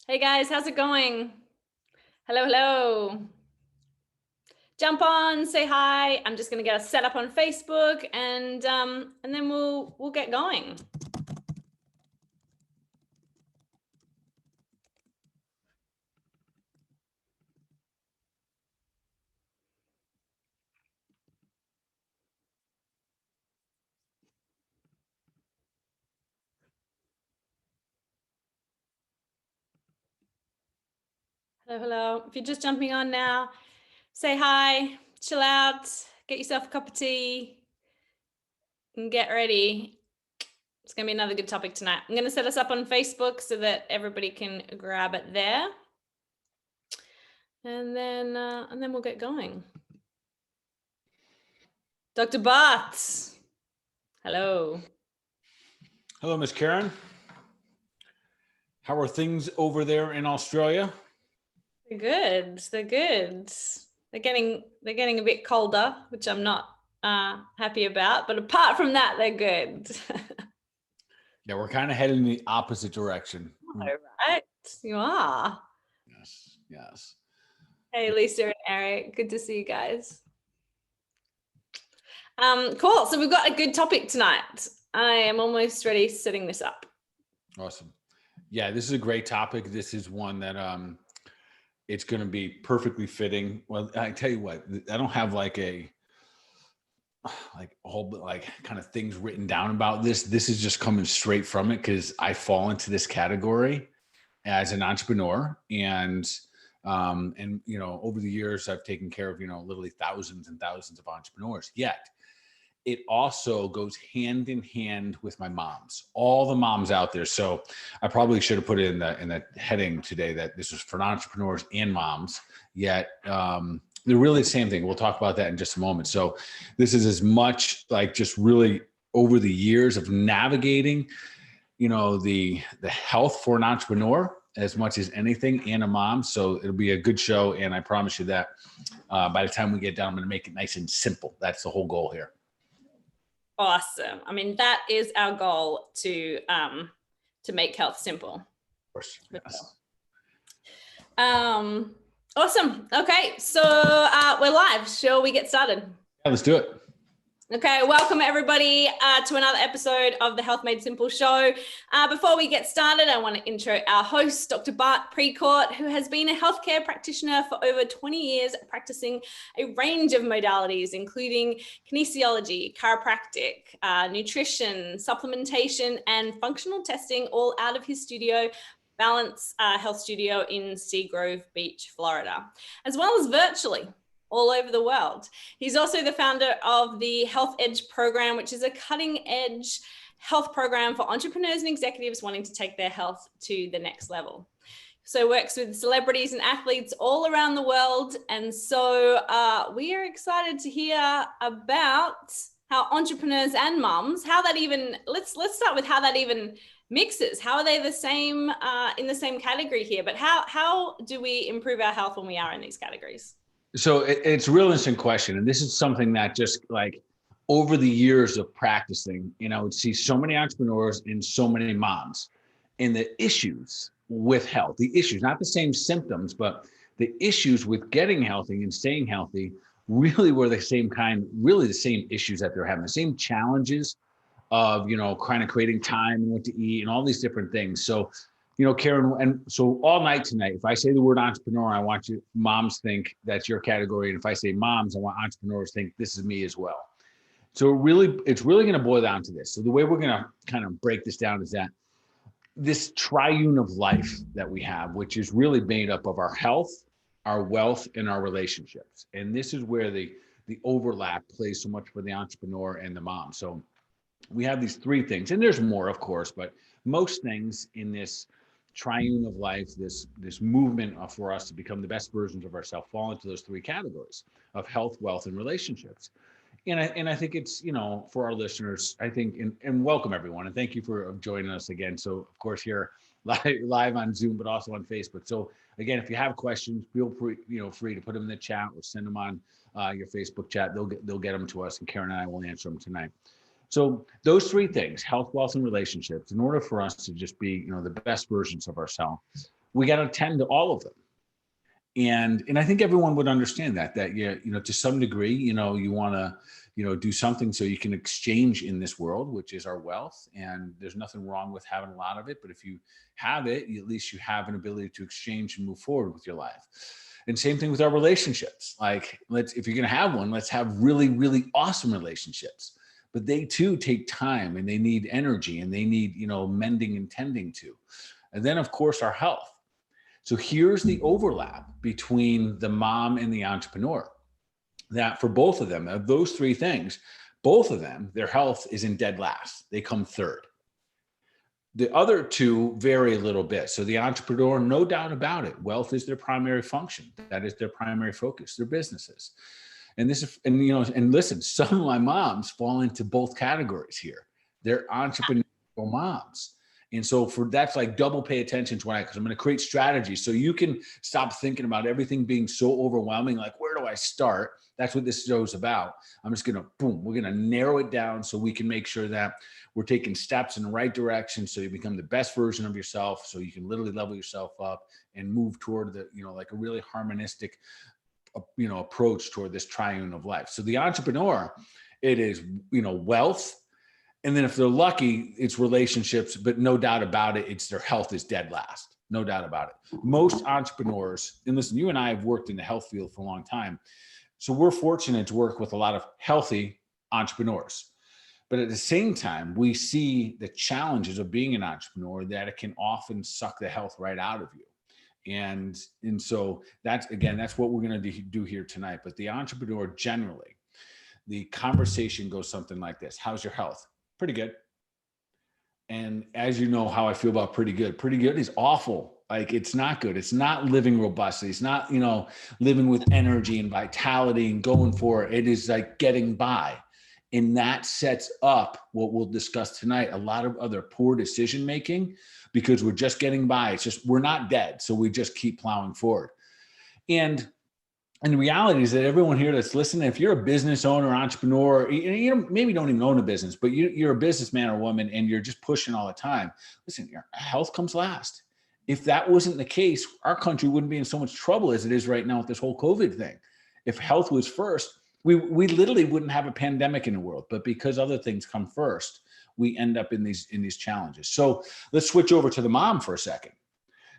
Hey guys, how's it going? Hello, hello. Jump on, say hi. I'm just gonna get us set up on Facebook and then we'll get going. Hello, hello. If you're just jumping on now, say hi, chill out, get yourself a cup of tea, and get ready. It's gonna be another good topic tonight. I'm gonna set us up on Facebook so that everybody can grab it there. And then we'll get going. Dr. Bart. Hello. Hello, Miss Karen. How are things over there in Australia? They're good. They're good. They're getting a bit colder, which I'm not happy about. But apart from that, they're good. Yeah, we're kind of heading in the opposite direction. All right, you are. Yes, yes. Hey, Lisa and Eric, good to see you guys. Cool. So we've got a good topic tonight. I am almost ready setting this up. Awesome. Yeah, this is a great topic. This is one that it's going to be perfectly fitting. Well, I tell you what, I don't have like a whole like kind of things written down about this. This is just coming straight from it because I fall into this category as an entrepreneur, and over the years I've taken care of literally thousands and thousands of entrepreneurs. Yet it also goes hand in hand with my moms, all the moms out there. So I probably should have put it in the heading today that this was for entrepreneurs and moms. Yet they're really the same thing. We'll talk about that in just a moment. So this is as much like just really over the years of navigating, the health for an entrepreneur as much as anything, and a mom. So it'll be a good show. And I promise you that by the time we get done, I'm going to make it nice and simple. That's the whole goal here. Awesome. I mean, that is our goal to make health simple. Of course. Yes. Awesome. Okay, so we're live. Shall we get started? Yeah, let's do it. Okay, welcome everybody to another episode of the Health Made Simple show. Before we get started, I want to intro our host, Dr. Bart Precourt, who has been a healthcare practitioner for over 20 years, practicing a range of modalities, including kinesiology, chiropractic, nutrition, supplementation, and functional testing, all out of his studio, Balance Health Studio in Seagrove Beach, Florida, as well as virtually all over the world. He's also the founder of the Health Edge program, which is a cutting edge health program for entrepreneurs and executives wanting to take their health to the next level. So works with celebrities and athletes all around the world. And so we are excited to hear about how entrepreneurs and moms, how that even, let's start with how that even mixes. How are they the same in the same category here? But how do we improve our health when we are in these categories? So it's a real interesting question. And this is something that just like over the years of practicing, I would see so many entrepreneurs and so many moms, and the issues with health, the issues, not the same symptoms, but the issues with getting healthy and staying healthy really were the same kind, really the same issues that they're having, the same challenges of, kind of creating time and what to eat and all these different things. So Karen, and so all night tonight, if I say the word entrepreneur, I want you moms think that's your category. And if I say moms, I want entrepreneurs to think this is me as well. So it's really going to boil down to this. So the way we're going to kind of break this down is that this triune of life that we have, which is really made up of our health, our wealth, and our relationships. And this is where the overlap plays so much for the entrepreneur and the mom. So we have these three things, and there's more, of course, but most things in this triune of life, this movement for us to become the best versions of ourselves, fall into those three categories of health, wealth, and relationships. And I think it's, for our listeners, I think, and welcome everyone, and thank you for joining us again. So of course here live on Zoom, but also on Facebook. So again, if you have questions, feel free to put them in the chat or send them on your Facebook chat. They'll get them to us, and Karen and I will answer them tonight. So those three things, health, wealth, and relationships, in order for us to just be, the best versions of ourselves, we got to tend to all of them. And I think everyone would understand that to some degree, you want to, do something so you can exchange in this world, which is our wealth. And there's nothing wrong with having a lot of it. But if you have it, at least you have an ability to exchange and move forward with your life. And same thing with our relationships. Like, if you're going to have one, let's have really, really awesome relationships. But they too take time, and they need energy, and they need, mending and tending to. And then, of course, our health. So here's the overlap between the mom and the entrepreneur. That for both of them, of those three things, both of them, their health is in dead last. They come third. The other two vary a little bit. So the entrepreneur, no doubt about it, wealth is their primary function. That is their primary focus, their businesses. And listen, some of my moms fall into both categories here. They're entrepreneurial moms. And so that's like double pay attention to because I'm going to create strategies so you can stop thinking about everything being so overwhelming. Like, where do I start? That's what this show is about. I'm just going to, we're going to narrow it down so we can make sure that we're taking steps in the right direction so you become the best version of yourself, so you can literally level yourself up and move toward the, like a really harmonistic, approach toward this triune of life. So the entrepreneur, it is, wealth. And then if they're lucky, it's relationships, but no doubt about it, it's their health is dead last. No doubt about it. Most entrepreneurs, and listen, you and I have worked in the health field for a long time. So we're fortunate to work with a lot of healthy entrepreneurs. But at the same time, we see the challenges of being an entrepreneur, that it can often suck the health right out of you. And so that's what we're going to do here tonight. But the entrepreneur, generally, the conversation goes something like this. How's your health? Pretty good. And as you know how I feel about pretty good. Pretty good is awful. Like, it's not good. It's not living robustly. It's not, living with energy and vitality and going for it. It is like getting by. And that sets up what we'll discuss tonight, a lot of other poor decision making, because we're just getting by. It's just, we're not dead. So we just keep plowing forward. And the reality is that everyone here that's listening, if you're a business owner, entrepreneur, you maybe don't even own a business, but you're a businessman or woman and you're just pushing all the time. Listen, your health comes last. If that wasn't the case, our country wouldn't be in so much trouble as it is right now with this whole COVID thing. If health was first, we literally wouldn't have a pandemic in the world. But because other things come first, we end up in these challenges. So let's switch over to the mom for a second.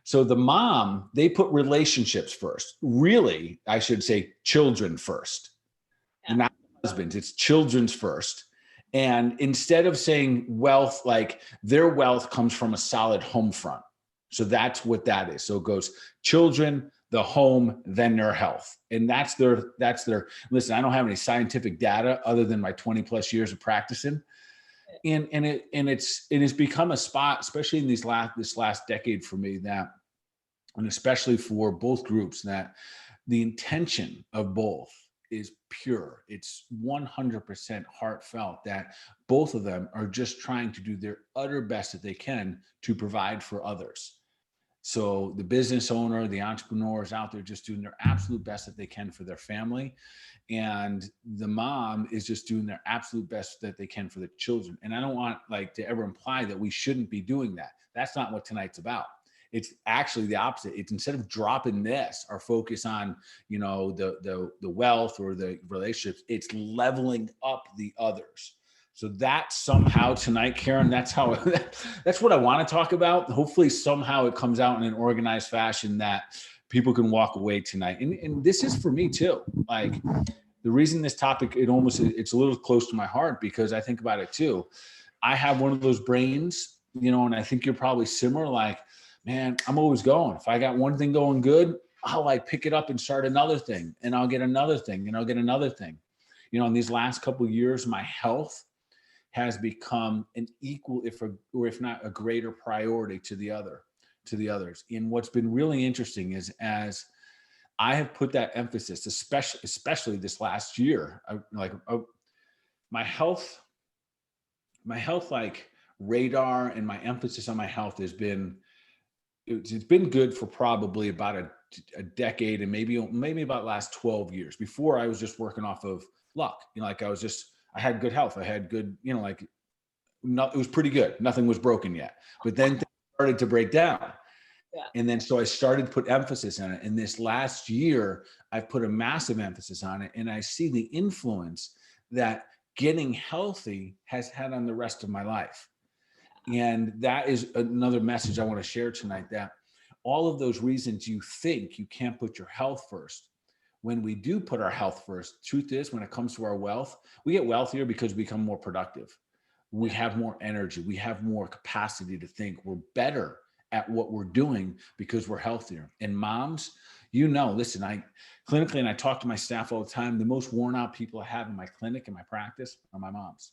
So the mom, they put relationships first. Really, I should say children first. Yeah. Not husbands, it's children's first. And instead of saying wealth, like their wealth comes from a solid home front. So that's what that is. So it goes children, the home, then their health. And that's their, listen, I don't have any scientific data other than my 20 plus years of practicing. And it has become a spot, especially in this last decade for me, that, and especially for both groups, that the intention of both is pure. It's 100% heartfelt, that both of them are just trying to do their utter best that they can to provide for others. So the business owner, the entrepreneur is out there just doing their absolute best that they can for their family. And the mom is just doing their absolute best that they can for the children. And I don't want to ever imply that we shouldn't be doing that. That's not what tonight's about. It's actually the opposite. It's instead of dropping this, our focus on, the wealth or the relationships, it's leveling up the others. So that somehow tonight, Karen, that's what I want to talk about. Hopefully somehow it comes out in an organized fashion that people can walk away tonight. And this is for me too. Like, the reason this topic, it's a little close to my heart, because I think about it too. I have one of those brains, and I think you're probably similar. Like, man, I'm always going. If I got one thing going good, I'll pick it up and start another thing, and I'll get another thing, and I'll get another thing. In these last couple of years, my health has become an equal, if not a greater priority to the others. And what's been really interesting is, as I have put that emphasis, especially this last year, my health radar and my emphasis on my health has been, it's been good for probably about a decade, and maybe about the last 12 years. Before, I was just working off of luck. I had good health. I had good, it was pretty good. Nothing was broken yet. But then things started to break down. Yeah. And then so I started to put emphasis on it. And this last year, I've put a massive emphasis on it. And I see the influence that getting healthy has had on the rest of my life. And that is another message I want to share tonight, that all of those reasons you think you can't put your health first, when we do put our health first, truth is, when it comes to our wealth, we get wealthier because we become more productive. We have more energy. We have more capacity to think. We're better at what we're doing because we're healthier. And moms, listen, I clinically, and I talk to my staff all the time, the most worn out people I have in my clinic and my practice are my moms.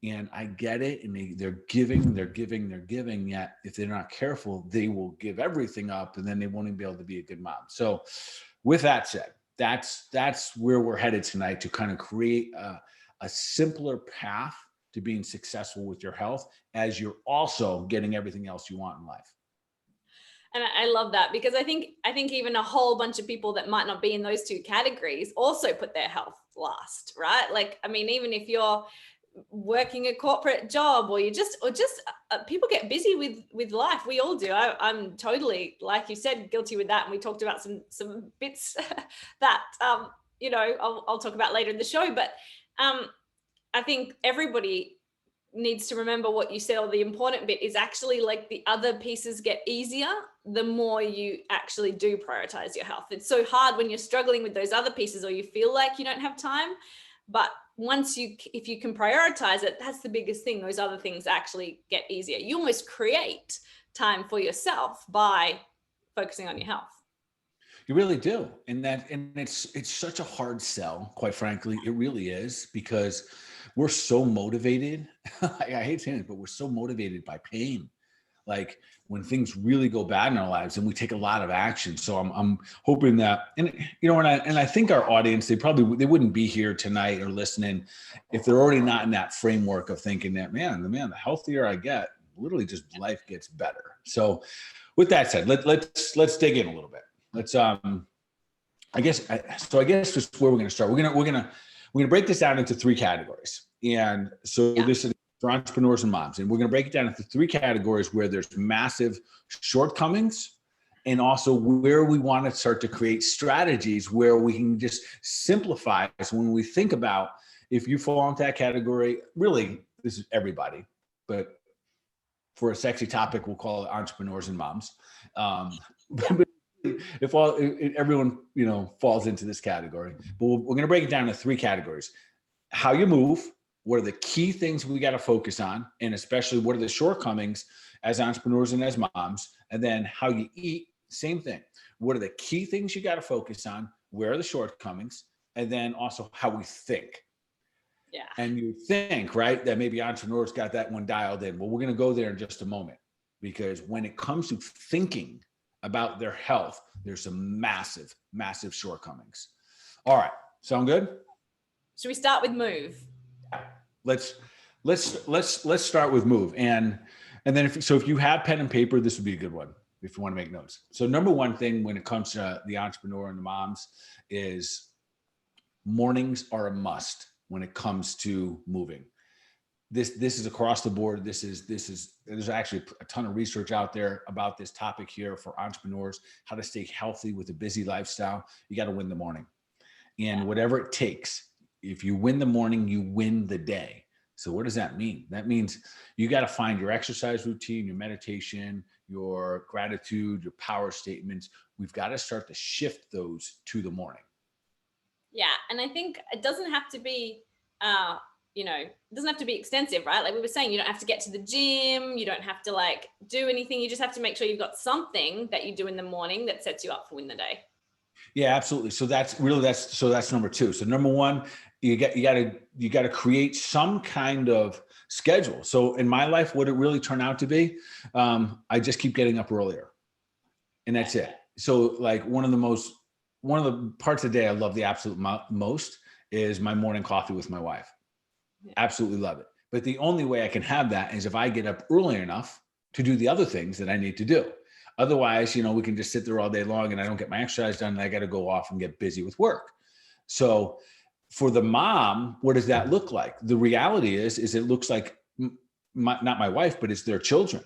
And I get it. And they're giving, yet if they're not careful, they will give everything up and then they won't even be able to be a good mom. So with that said, that's where we're headed tonight, to kind of create a simpler path to being successful with your health as you're also getting everything else you want in life. And I love that, because I think even a whole bunch of people that might not be in those two categories also put their health last, right? Like, I mean, even if you're working a corporate job, or people get busy with life. We all do. I'm totally, like you said, guilty with that. And we talked about some bits that, I'll talk about later in the show. But I think everybody needs to remember what you said, or the important bit is actually, like, the other pieces get easier the more you actually do prioritize your health. It's so hard when you're struggling with those other pieces, or you feel like you don't have time. But if you can prioritize it, that's the biggest thing. Those other things actually get easier. You almost create time for yourself by focusing on your health. You really do. And it's such a hard sell, quite frankly. It really is, because we're so motivated. I hate saying it, but we're so motivated by pain. Like when things really go bad in our lives, and we take a lot of action. So I'm hoping that, and I think our audience, they wouldn't be here tonight or listening if they're already not in that framework of thinking that, the healthier I get, literally just life gets better. So with that said, let's dig in a little bit. Let's I guess just where we're going to start. We're going to break this down into three categories. And so this is for entrepreneurs and moms. And we're going to break it down into three categories where there's massive shortcomings, and also where we want to start to create strategies where we can just simplify. So when we think about, if you fall into that category, really, this is everybody, but for a sexy topic, we'll call it entrepreneurs and moms. But if everyone, falls into this category, but we're going to break it down into three categories: how you move, what are the key things we got to focus on, and especially what are the shortcomings as entrepreneurs and as moms, and then how you eat, same thing. What are the key things you got to focus on? Where are the shortcomings? And then also how we think. Yeah. And you think, right, that maybe entrepreneurs got that one dialed in. Well, we're going to go there in just a moment, because when it comes to thinking about their health, there's some massive, massive shortcomings. All right. Sound good? Should we start with move? Let's start with move. And then if you have pen and paper, this would be a good one if you want to make notes. So number one thing when it comes to the entrepreneur and the moms is mornings are a must when it comes to moving. This is across the board. There's actually a ton of research out there about this topic here for entrepreneurs, how to stay healthy with a busy lifestyle. You got to win the morning. And whatever it takes, if you win the morning, you win the day. So what does that mean? That means you got to find your exercise routine, your meditation, your gratitude, your power statements. We've got to start to shift those to the morning. Yeah. And I think it doesn't have to be, it doesn't have to be extensive, right? Like we were saying, you don't have to get to the gym. You don't have to do anything. You just have to make sure you've got something that you do in the morning that sets you up for win the day. Yeah, absolutely. So that's number two. So number one, you got to create some kind of schedule. So in my life, what it really turned out to be, I just keep getting up earlier, and that's it. So one of the parts of the day I love the absolute most is my morning coffee with my wife. Yeah. Absolutely love it. But the only way I can have that is if I get up early enough to do the other things that I need to do. Otherwise, we can just sit there all day long and I don't get my exercise done and I got to go off and get busy with work. So for the mom, what does that look like? The reality is it looks like not my wife, but it's their children.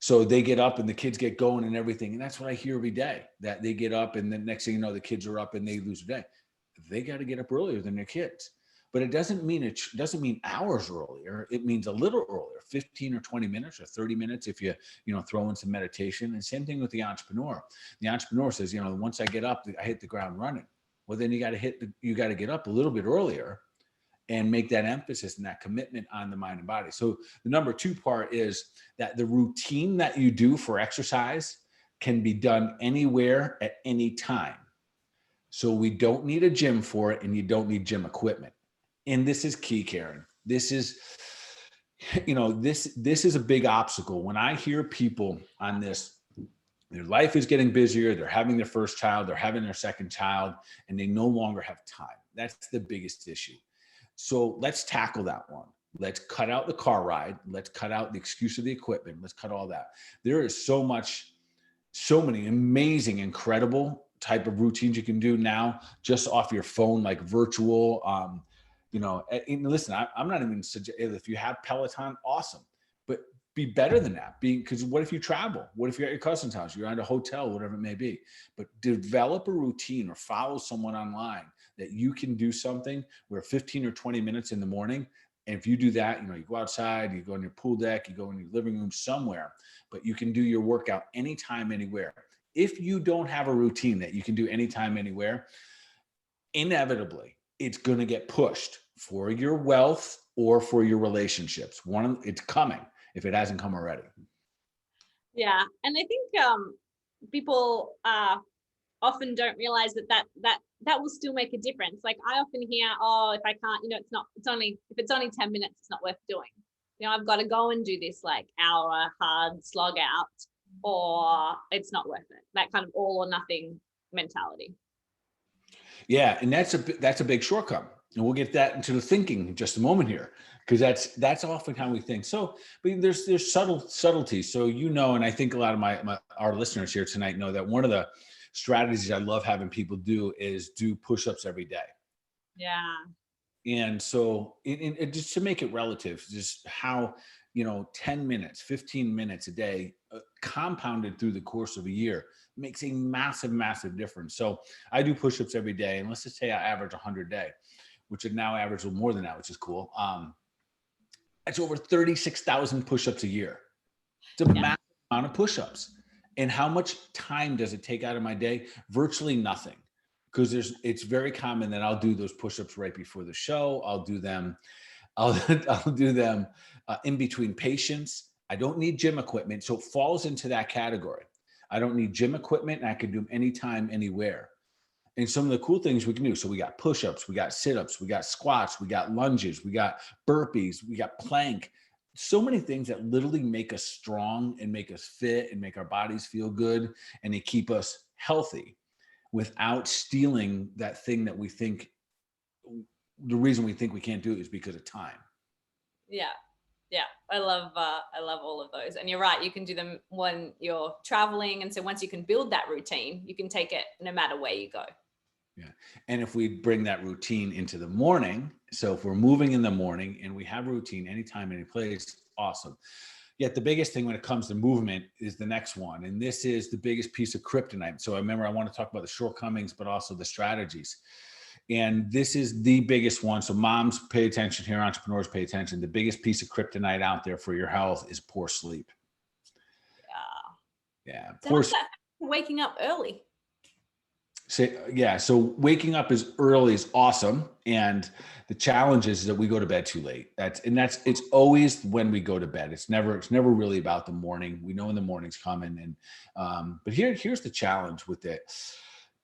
So they get up and the kids get going and everything. And that's what I hear every day, that they get up and the next thing you know, the kids are up and they lose their day. They got to get up earlier than their kids. But it doesn't mean hours earlier. It means a little earlier, 15 or 20 minutes or 30 minutes if you throw in some meditation. And same thing with the entrepreneur. The entrepreneur says, once I get up, I hit the ground running. Well, then you got to get up a little bit earlier and make that emphasis and that commitment on the mind and body. So the number 2 part is that the routine that you do for exercise can be done anywhere at any time. So we don't need a gym for it, and you don't need gym equipment. And this is key, Karen. This is, this is a big obstacle. When I hear people on this, their life is getting busier, they're having their first child, they're having their second child, and they no longer have time. That's the biggest issue. So let's tackle that one. Let's cut out the car ride. Let's cut out the excuse of the equipment. Let's cut all that. There is so many amazing, incredible type of routines you can do now just off your phone, like virtual. And listen, I'm not even suggesting, if you have Peloton, awesome, but be better than that. Because what if you travel? What if you're at your cousin's house? You're at a hotel, whatever it may be. But develop a routine or follow someone online that you can do something where 15 or 20 minutes in the morning. And if you do that, you go outside, you go on your pool deck, you go in your living room somewhere, but you can do your workout anytime, anywhere. If you don't have a routine that you can do anytime, anywhere, inevitably, it's going to get pushed for your wealth or for your relationships. It's coming if it hasn't come already. Yeah. And I think people often don't realize that will still make a difference. Like I often hear, if I can't, if it's only 10 minutes, it's not worth doing. I've got to go and do this like hour hard slog out, or it's not worth it. That kind of all or nothing mentality. Yeah. And that's a big shortcut. And we'll get that into the thinking in just a moment here, because that's often how we think. So, but there's subtleties. So, and I think a lot of our listeners here tonight know that one of the strategies I love having people do is do push-ups every day. Yeah. And so it just to make it relative, just how, 10 minutes, 15 minutes a day compounded through the course of a year makes a massive, massive difference. So I do push-ups every day. And let's just say I average 100 a day, which would now average a little more than that, which is cool. That's over 36,000 push-ups a year. It's a massive amount of push-ups. And how much time does it take out of my day? Virtually nothing. Because it's very common that I'll do those push-ups right before the show. I'll do them in between patients. I don't need gym equipment. So it falls into that category. I don't need gym equipment, and I can do them anytime, anywhere. And some of the cool things we can do. So we got push-ups, we got sit-ups, we got squats, we got lunges, we got burpees, we got plank. So many things that literally make us strong and make us fit and make our bodies feel good, and they keep us healthy without stealing that thing that we think. The reason we think we can't do it is because of time. Yeah. I love all of those. And you're right. You can do them when you're traveling. And so once you can build that routine, you can take it no matter where you go. Yeah. And if we bring that routine into the morning, so if we're moving in the morning and we have a routine anytime, any place, awesome. Yet the biggest thing when it comes to movement is the next one. And this is the biggest piece of kryptonite. So I want to talk about the shortcomings, but also the strategies. And this is the biggest one. So moms, pay attention here. Entrepreneurs, pay attention. The biggest piece of kryptonite out there for your health is poor sleep. Yeah. Waking up early. So waking up as early is awesome. And the challenge is that we go to bed too late. It's always when we go to bed. It's never really about the morning. We know when the morning's coming. And, but here's the challenge with it.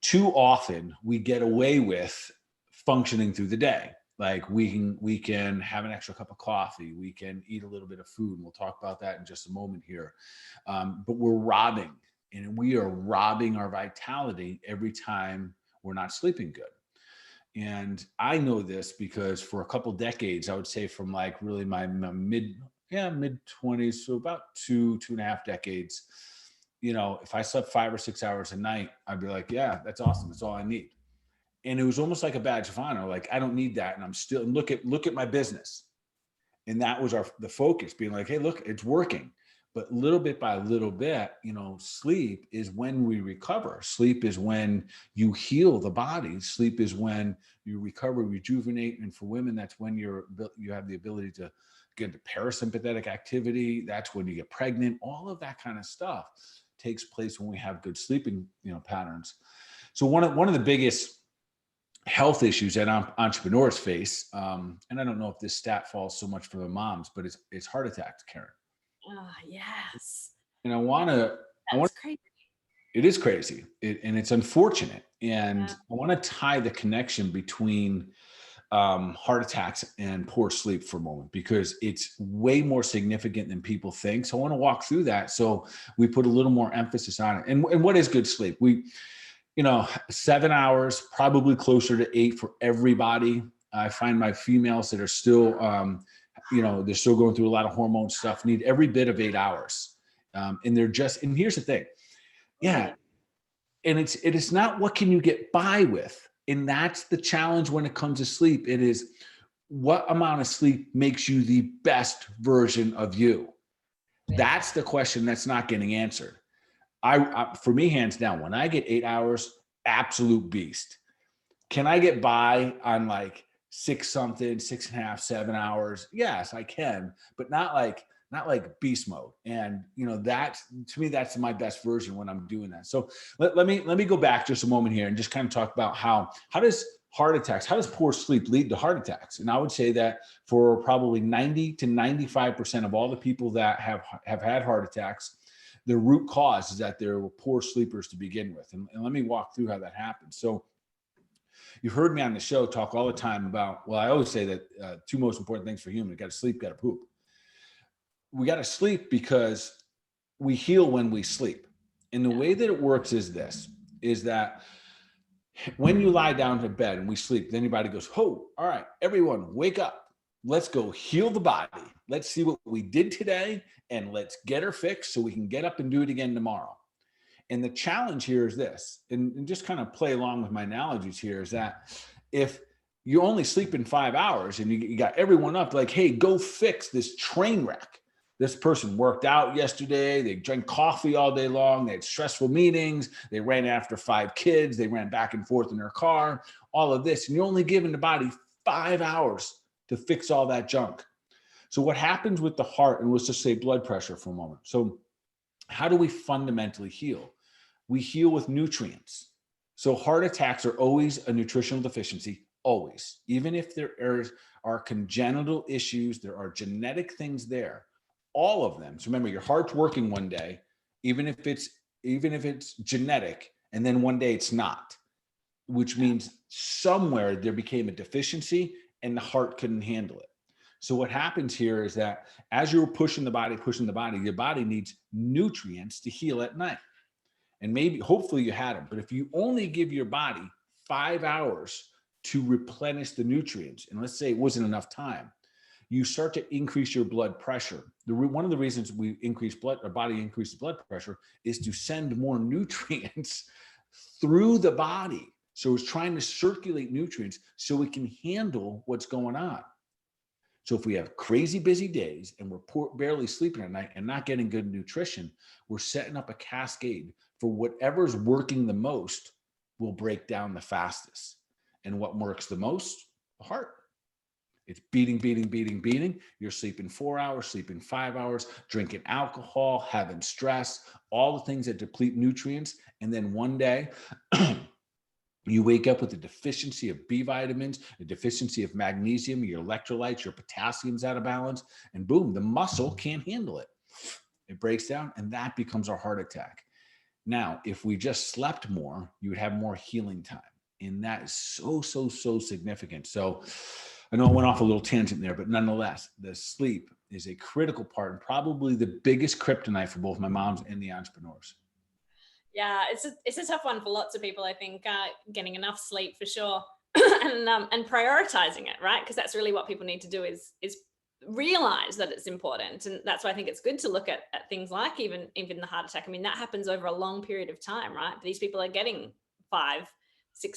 Too often we get away with functioning through the day. Like we can have an extra cup of coffee. We can eat a little bit of food. And we'll talk about that in just a moment here. But we are robbing our vitality every time we're not sleeping good. And I know this because for a couple decades, I would say from like really my mid 20s, so about two and a half decades, if I slept 5 or 6 hours a night, I'd be like, yeah, that's awesome. That's all I need. And it was almost like a badge of honor. Like, I don't need that. And I'm still, look at my business. And that was the focus, being like, hey, look, it's working. But little bit by little bit, sleep is when we recover. Sleep is when you heal the body. Sleep is when you recover, rejuvenate. And for women, that's when you have the ability to get into parasympathetic activity. That's when you get pregnant. All of that kind of stuff takes place when we have good sleeping, patterns. So one of the biggest health issues that entrepreneurs face, and I don't know if this stat falls so much for the moms, but it's heart attacks, Karen. Oh, yes. And I want That's crazy. it is crazy, and it's unfortunate. And Yeah. I want to tie the connection between heart attacks and poor sleep for a moment, because it's way more significant than people think. So I want to walk through that, so we put a little more emphasis on it. And what is good sleep? 7 hours, probably closer to 8 for everybody. I find my females that are still, they're still going through a lot of hormone stuff, need every bit of 8 hours. And here's the thing. Yeah. And it is not what can you get by with. And that's the challenge when it comes to sleep. It is what amount of sleep makes you the best version of you. That's the question that's not getting answered. For me, hands down, when I get 8 hours, absolute beast. Can I get by on like 6.5, 7 hours? Yes, I can, but not like beast mode. And that, to me, that's my best version when I'm doing that. So let me go back just a moment here and just kind of talk about how does poor sleep lead to heart attacks? And I would say that for probably 90 to 95% of all the people that have had heart attacks, the root cause is that they were poor sleepers to begin with. And let me walk through how that happens. So you've heard me on the show talk all the time about, I always say that two most important things for human: got to sleep, got to poop. We got to sleep because we heal when we sleep. And the way that it works is that when you lie down to bed and we sleep, then your body goes, oh, all right, everyone wake up. Let's go heal the body. Let's see what we did today, and let's get her fixed so we can get up and do it again tomorrow. And the challenge here is this, and just kind of play along with my analogies here, is that if you only sleep in 5 hours and you got everyone up like, hey, go fix this train wreck. This person worked out yesterday. They drank coffee all day long. They had stressful meetings. They ran after 5 kids. They ran back and forth in their car, all of this. And you're only giving the body 5 hours to fix all that junk. So what happens with the heart, and let's just say blood pressure for a moment. So how do we fundamentally heal? We heal with nutrients. So heart attacks are always a nutritional deficiency, always. Even if there are congenital issues, there are genetic things there, all of them. So remember, your heart's working one day, even if it's genetic, and then one day it's not, which means somewhere there became a deficiency and the heart couldn't handle it. So what happens here is that as you're pushing the body, your body needs nutrients to heal at night. And hopefully you had them, but if you only give your body 5 hours to replenish the nutrients, and let's say it wasn't enough time, you start to increase your blood pressure. One of the reasons our body increases blood pressure is to send more nutrients through the body. So it's trying to circulate nutrients so we can handle what's going on. So if we have crazy busy days and we're barely sleeping at night and not getting good nutrition, we're setting up a cascade for whatever's working the most will break down the fastest. And what works the most? The heart. It's beating. You're sleeping 4 hours, sleeping 5 hours, drinking alcohol, having stress, all the things that deplete nutrients. And then one day, you wake up with a deficiency of B vitamins, a deficiency of magnesium, your electrolytes, your potassium's out of balance, and boom, the muscle can't handle it. It breaks down, and that becomes our heart attack. Now, if we just slept more, you would have more healing time. And that is so significant. So I know I went off a little tangent there, but nonetheless, the sleep is a critical part and probably the biggest kryptonite for both my moms and the entrepreneurs. Yeah, it's a tough one for lots of people, I think, getting enough sleep for sure. and prioritizing it, right? Because that's really what people need to do is realize that it's important. And that's why I think it's good to look at things like even the heart attack. I mean, that happens over a long period of time, right? These people are getting 5-6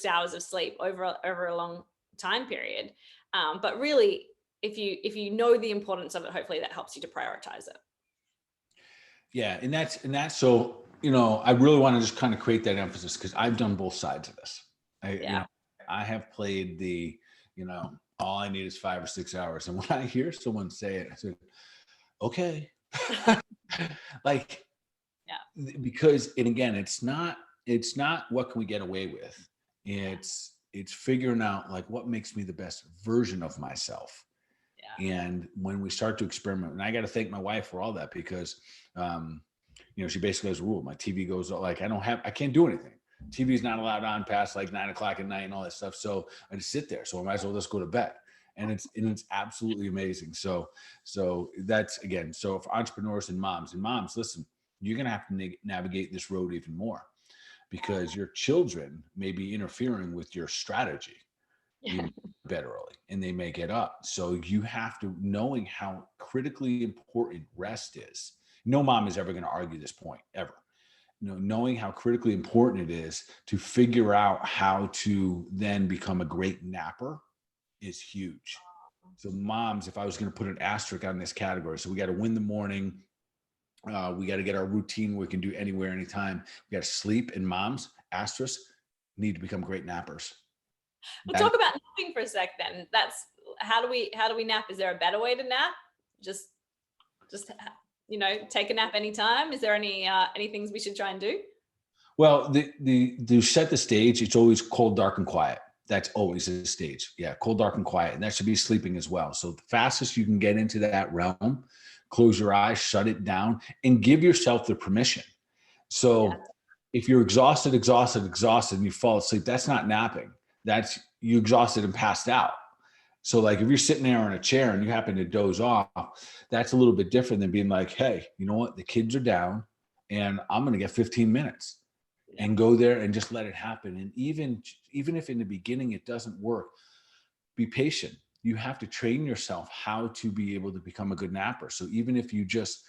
hours of sleep over a long time period. But really, if you know the importance of it, hopefully that helps you to prioritize it. Yeah. And that's so, I really want to just kind of create that emphasis because I've done both sides of this. Yeah. I have played all I need is 5 or 6 hours. And when I hear someone say it, I said, okay. Like, Yeah. because, and again, it's not what can we get away with. It's figuring out like what makes me the best version of myself. Yeah. And when we start to experiment, and I got to thank my wife for all that because, she basically has a rule. My TV goes like, I can't do anything. TV is not allowed on past like 9 o'clock at night and all that stuff. So I just sit there. So I might as well just go to bed. And it's absolutely amazing. So that's again, so for entrepreneurs and moms, listen, you're going to have to navigate this road even more because your children may be interfering with your strategy. You bed early and they may get up. So you have to, knowing how critically important rest is. No mom is ever going to argue this point ever. Knowing how critically important it is to figure out how to then become a great napper is huge. So moms, if I was going to put an asterisk on this category, so we got to win the morning. We got to get our routine we can do anywhere, anytime. We got to sleep, and moms, asterisk, need to become great nappers. We'll talk about napping for a sec then. That's how do we nap? Is there a better way to nap? Just take a nap anytime. Is there any things we should try and do? Well, to set the stage, it's always cold, dark, and quiet. That's always the stage. Yeah, cold, dark, and quiet. And that should be sleeping as well. So the fastest you can get into that realm, close your eyes, shut it down, and give yourself the permission. So if you're exhausted, and you fall asleep, that's not napping. That's you exhausted and passed out. So like if you're sitting there in a chair and you happen to doze off, that's a little bit different than being like, hey, you know what? The kids are down and I'm going to get 15 minutes and go there and just let it happen. And even if in the beginning it doesn't work, be patient. You have to train yourself how to be able to become a good napper. So even if you just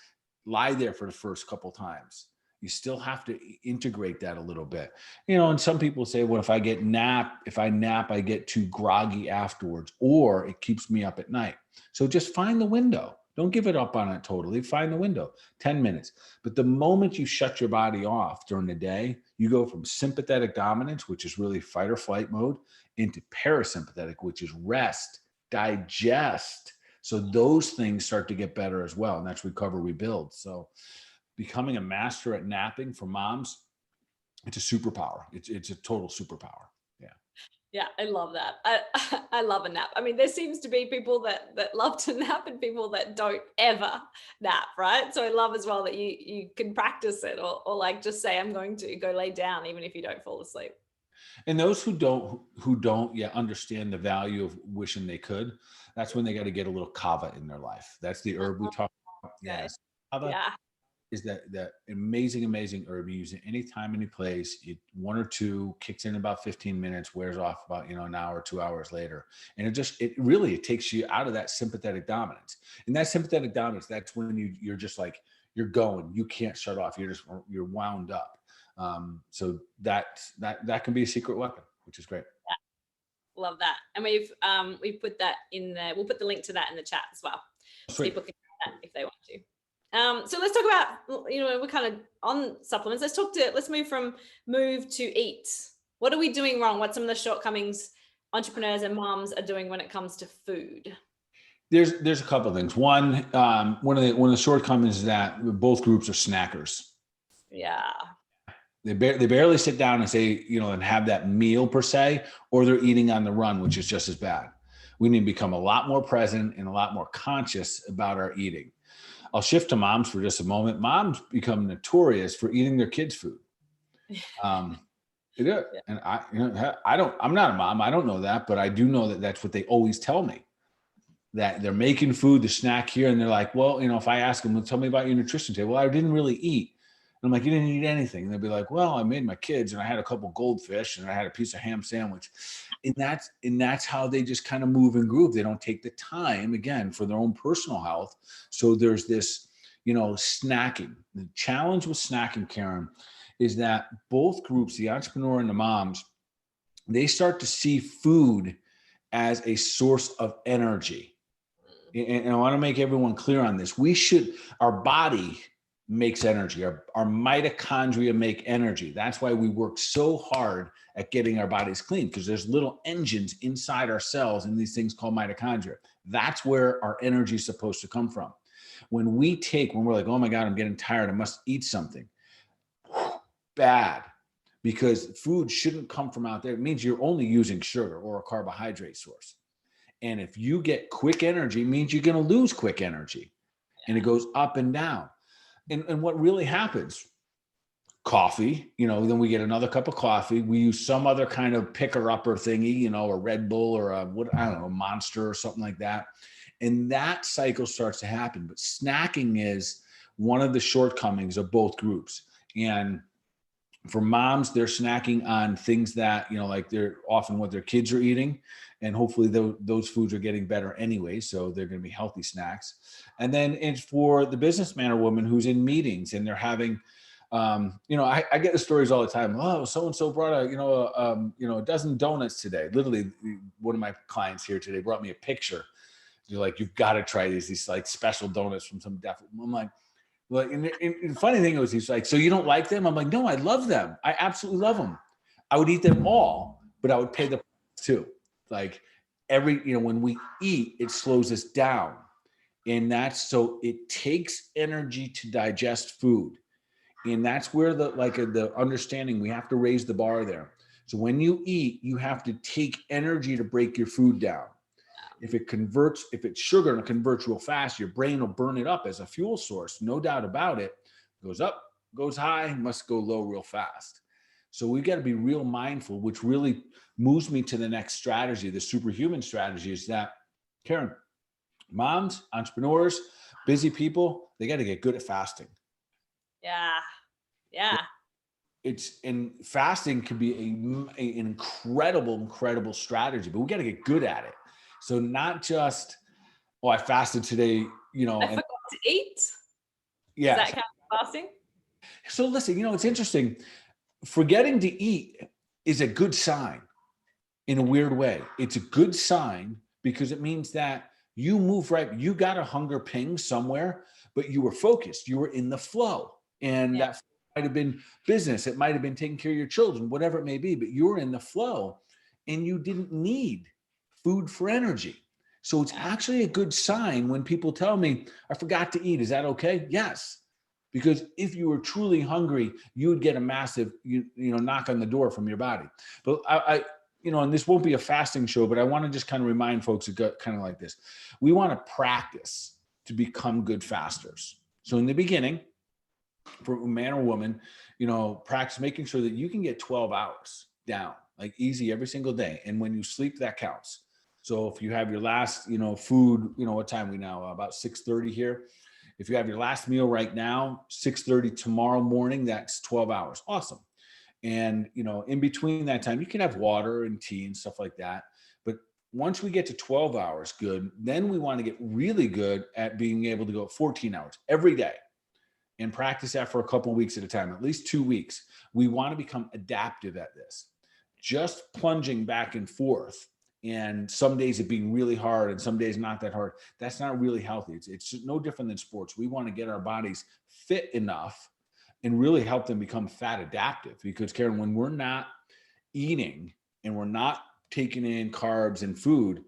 lie there for the first couple times, you still have to integrate that a little bit. And some people say, well, if I nap, I get too groggy afterwards, or it keeps me up at night. So just find the window. Don't give it up on it totally. Find the window, 10 minutes. But the moment you shut your body off during the day, you go from sympathetic dominance, which is really fight or flight mode, into parasympathetic, which is rest, digest. So those things start to get better as well. And that's recover, rebuild. So becoming a master at napping for moms, it's a superpower. It's a total superpower. Yeah. Yeah, I love that. I love a nap. I mean, there seems to be people that love to nap and people that don't ever nap, right? So I love as well that you can practice it or like just say, I'm going to go lay down, even if you don't fall asleep. And those who don't yet understand the value of wishing they could, that's when they got to get a little kava in their life. That's the herb we talk about. Yes. Kava is that amazing herb. You use it anytime, any place. One or two, kicks in about 15 minutes, wears off about an hour, 2 hours later. And it takes you out of that sympathetic dominance. And that sympathetic dominance, that's when you're just like, you're going, you can't shut off. You're wound up. So that can be a secret weapon, which is great. Yeah. Love that. And we've put that in there. We'll put the link to that in the chat as well. So people can do that if they want to. So let's talk about, we're kind of on supplements. Let's move to eat. What are we doing wrong? What some of the shortcomings entrepreneurs and moms are doing when it comes to food? There's a couple of things. One of the shortcomings is that both groups are snackers. Yeah. They barely sit down and say, and have that meal per se, or they're eating on the run, which is just as bad. We need to become a lot more present and a lot more conscious about our eating. I'll shift to moms for just a moment. Moms become notorious for eating their kids' food. They do. And I'm not a mom. I don't know that, but I do know that that's what they always tell me, that they're making food to snack here. And they're like, well, if I ask them, well, tell me about your nutrition today. Well, I didn't really eat. And I'm like, you didn't eat anything. And they'll be like, well, I made my kids and I had a couple goldfish and I had a piece of ham sandwich. And that's how they just kind of move and groove. They don't take the time, again, for their own personal health. So there's this, snacking. The challenge with snacking, Karen, is that both groups, the entrepreneur and the moms, they start to see food as a source of energy. And I want to make everyone clear on this. Our body makes energy. Our mitochondria make energy. That's why we work so hard at getting our bodies clean, because there's little engines inside our cells and these things called mitochondria. That's where our energy is supposed to come from. When we're like, oh my God, I'm getting tired, I must eat something. Bad, because food shouldn't come from out there. It means you're only using sugar or a carbohydrate source. And if you get quick energy, it means you're going to lose quick energy. And it goes up and down. And what really happens, coffee, then we get another cup of coffee. We use some other kind of picker-upper thingy, a Red Bull or a Monster or something like that. And that cycle starts to happen. But snacking is one of the shortcomings of both groups. And for moms, they're snacking on things that, like they're often what their kids are eating. And hopefully those foods are getting better anyway. So they're going to be healthy snacks. And then it's for the businessman or woman who's in meetings and they're having, I get the stories all the time. Oh, so-and-so brought a dozen donuts today. Literally, one of my clients here today brought me a picture. You're like, you've got to try these like special donuts from some def. I'm like, well, and the funny thing was, he's like, so you don't like them? I'm like, no, I love them. I absolutely love them. I would eat them all, but I would pay the price too. Like when we eat, it slows us down. And so it takes energy to digest food. And that's where the understanding, we have to raise the bar there. So when you eat, you have to take energy to break your food down. If it's sugar and it converts real fast, your brain will burn it up as a fuel source. No doubt about it. Goes up, goes high, must go low real fast. So we've got to be real mindful, which really moves me to the next strategy. The superhuman strategy is that, Karen, moms, entrepreneurs, busy people, they got to get good at fasting. Yeah. And fasting can be an incredible strategy, but we got to get good at it. So not just, I fasted today, I forgot to eat. Yeah. Does that count as fasting? So listen, it's interesting. Forgetting to eat is a good sign in a weird way. It's a good sign because it means that you move right. You got a hunger ping somewhere, but you were focused. You were in the flow. And that might have been business. It might have been taking care of your children, whatever it may be, but you were in the flow and you didn't need food for energy. So it's actually a good sign when people tell me, I forgot to eat. Is that okay? Yes. Because if you were truly hungry, you would get a massive, knock on the door from your body. But and this won't be a fasting show, but I want to just kind of remind folks kind of like this. We want to practice to become good fasters. So in the beginning, for a man or woman, practice making sure that you can get 12 hours down, like easy every single day. And when you sleep, that counts. So if you have your last, food, what time are we now? About 6:30 here. If you have your last meal right now, 6:30 tomorrow morning, that's 12 hours. Awesome. And, in between that time, you can have water and tea and stuff like that. But once we get to 12 hours good, then we want to get really good at being able to go 14 hours every day and practice that for a couple of weeks at a time, at least 2 weeks. We want to become adaptive at this. Just plunging back and forth, and some days it being really hard and some days not that hard, that's not really healthy. It's no different than sports. We want to get our bodies fit enough and really help them become fat adaptive. Because, Karen, when we're not eating and we're not taking in carbs and food,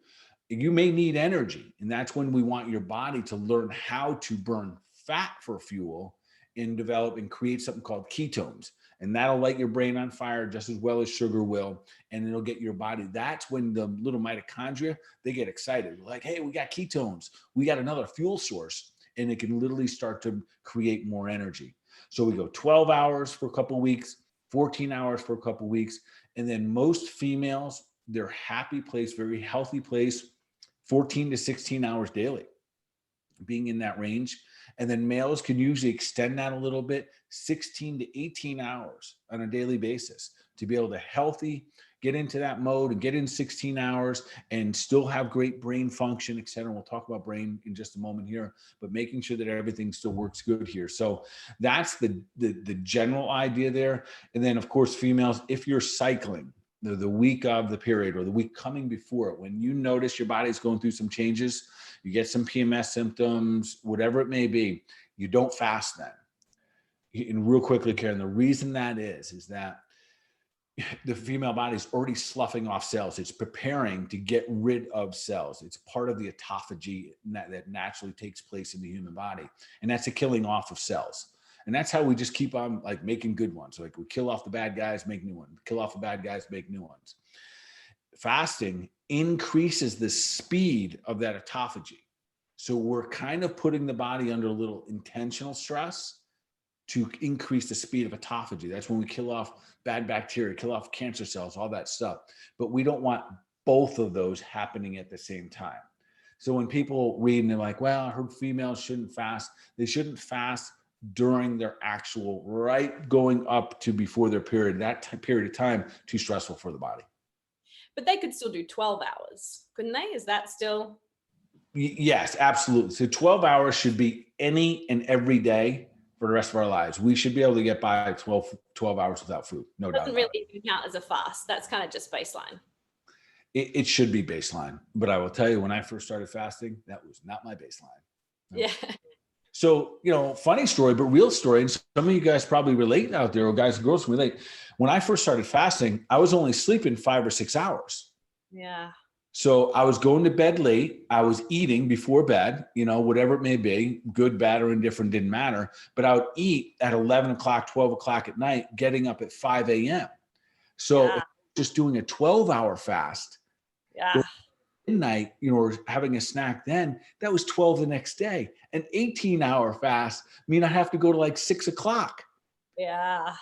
you may need energy. And that's when we want your body to learn how to burn fat for fuel and develop and create something called ketones. And that'll light your brain on fire just as well as sugar will. And it'll get your body. That's when the little mitochondria, they get excited. Like, hey, we got ketones. We got another fuel source. And it can literally start to create more energy. So we go 12 hours for a couple of weeks, 14 hours for a couple of weeks. And then most females, their happy place, very healthy place, 14 to 16 hours daily, being in that range. And then males can usually extend that a little bit, 16 to 18 hours on a daily basis to be able to get into that mode and get in 16 hours and still have great brain function, et cetera. We'll talk about brain in just a moment here, but making sure that everything still works good here. So that's the general idea there. And then of course, females, if you're cycling, the week of the period or the week coming before it, when you notice your body's going through some changes, you get some PMS symptoms, whatever it may be, you don't fast then. And real quickly, Karen, the reason that is that the female body is already sloughing off cells. It's preparing to get rid of cells. It's part of the autophagy that naturally takes place in the human body. And that's a killing off of cells. And that's how we just keep on like making good ones. Like we kill off the bad guys, make new ones, kill off the bad guys, make new ones. Fasting increases the speed of that autophagy. So we're kind of putting the body under a little intentional stress to increase the speed of autophagy. That's when we kill off bad bacteria, kill off cancer cells, all that stuff. But we don't want both of those happening at the same time. So when people read and they're like, well, I heard females shouldn't fast, they shouldn't fast during their actual right going up to before their period. That period of time, too stressful for the body. But they could still do 12 hours, couldn't they? Is that still? Yes, absolutely. So 12 hours should be any and every day for the rest of our lives. We should be able to get by 12 hours without food. No doubt. Doesn't really count as a fast. That's kind of just baseline. It should be baseline. But I will tell you, when I first started fasting, that was not my baseline. No. Yeah. So, funny story, but real story. And some of you guys probably relate out there, or guys and girls relate. When I first started fasting, I was only sleeping 5 or 6 hours. Yeah. So I was going to bed late. I was eating before bed, whatever it may be, good, bad, or indifferent, didn't matter. But I would eat at 11 o'clock, 12 o'clock at night, getting up at 5 a.m. So just doing a 12-hour fast. Yeah. Midnight, or having a snack then, that was 12 the next day. An 18-hour fast mean I have to go to like 6 o'clock. Yeah,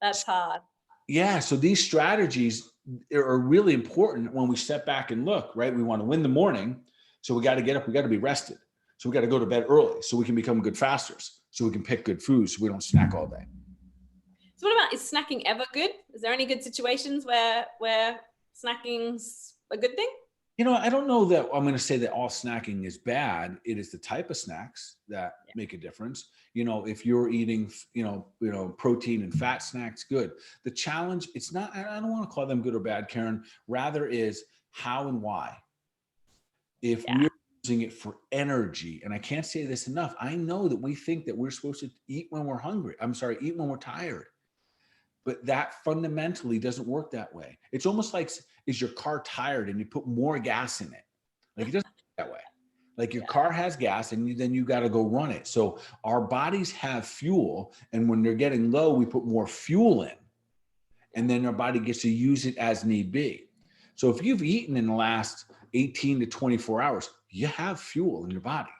that's hard. Yeah. So these strategies are really important when we step back and look, right? We want to win the morning. So we got to get up, we got to be rested. So we got to go to bed early so we can become good fasters, so we can pick good foods, so we don't snack all day. So what about, is snacking ever good? Is there any good situations where snacking's a good thing? I don't know that I'm going to say that all snacking is bad. It is the type of snacks that make a difference. If you're eating, protein and fat snacks, good. The challenge, it's not, I don't want to call them good or bad, Karen, rather is how and why. If we're using it for energy, and I can't say this enough, I know that we think that we're supposed to eat when we're hungry. eat when we're tired. But that fundamentally doesn't work that way. It's almost like, is your car tired and you put more gas in it? Like it doesn't work that way. Like your car has gas and then you got to go run it. So our bodies have fuel, and when they're getting low, we put more fuel in, and then our body gets to use it as need be. So if you've eaten in the last 18 to 24 hours, you have fuel in your body.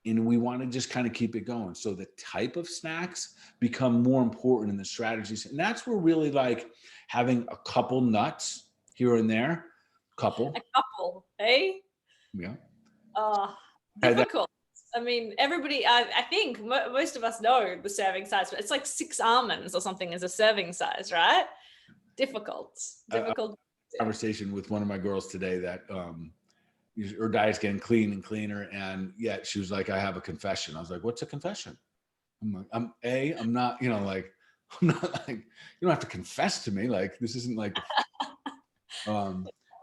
And we want to just kind of keep it going. So the type of snacks become more important in the strategies. And that's where really like having a couple nuts here and there. A couple, eh? Yeah. Difficult. I mean, everybody, I think most of us know the serving size, but it's like 6 almonds or something as a serving size, right? Difficult. Conversation with one of my girls today that, her diet's getting clean and cleaner. And yet she was like, I have a confession. I was like, what's a confession? I'm like, I'm not, I'm not like, you don't have to confess to me. Like, this isn't like,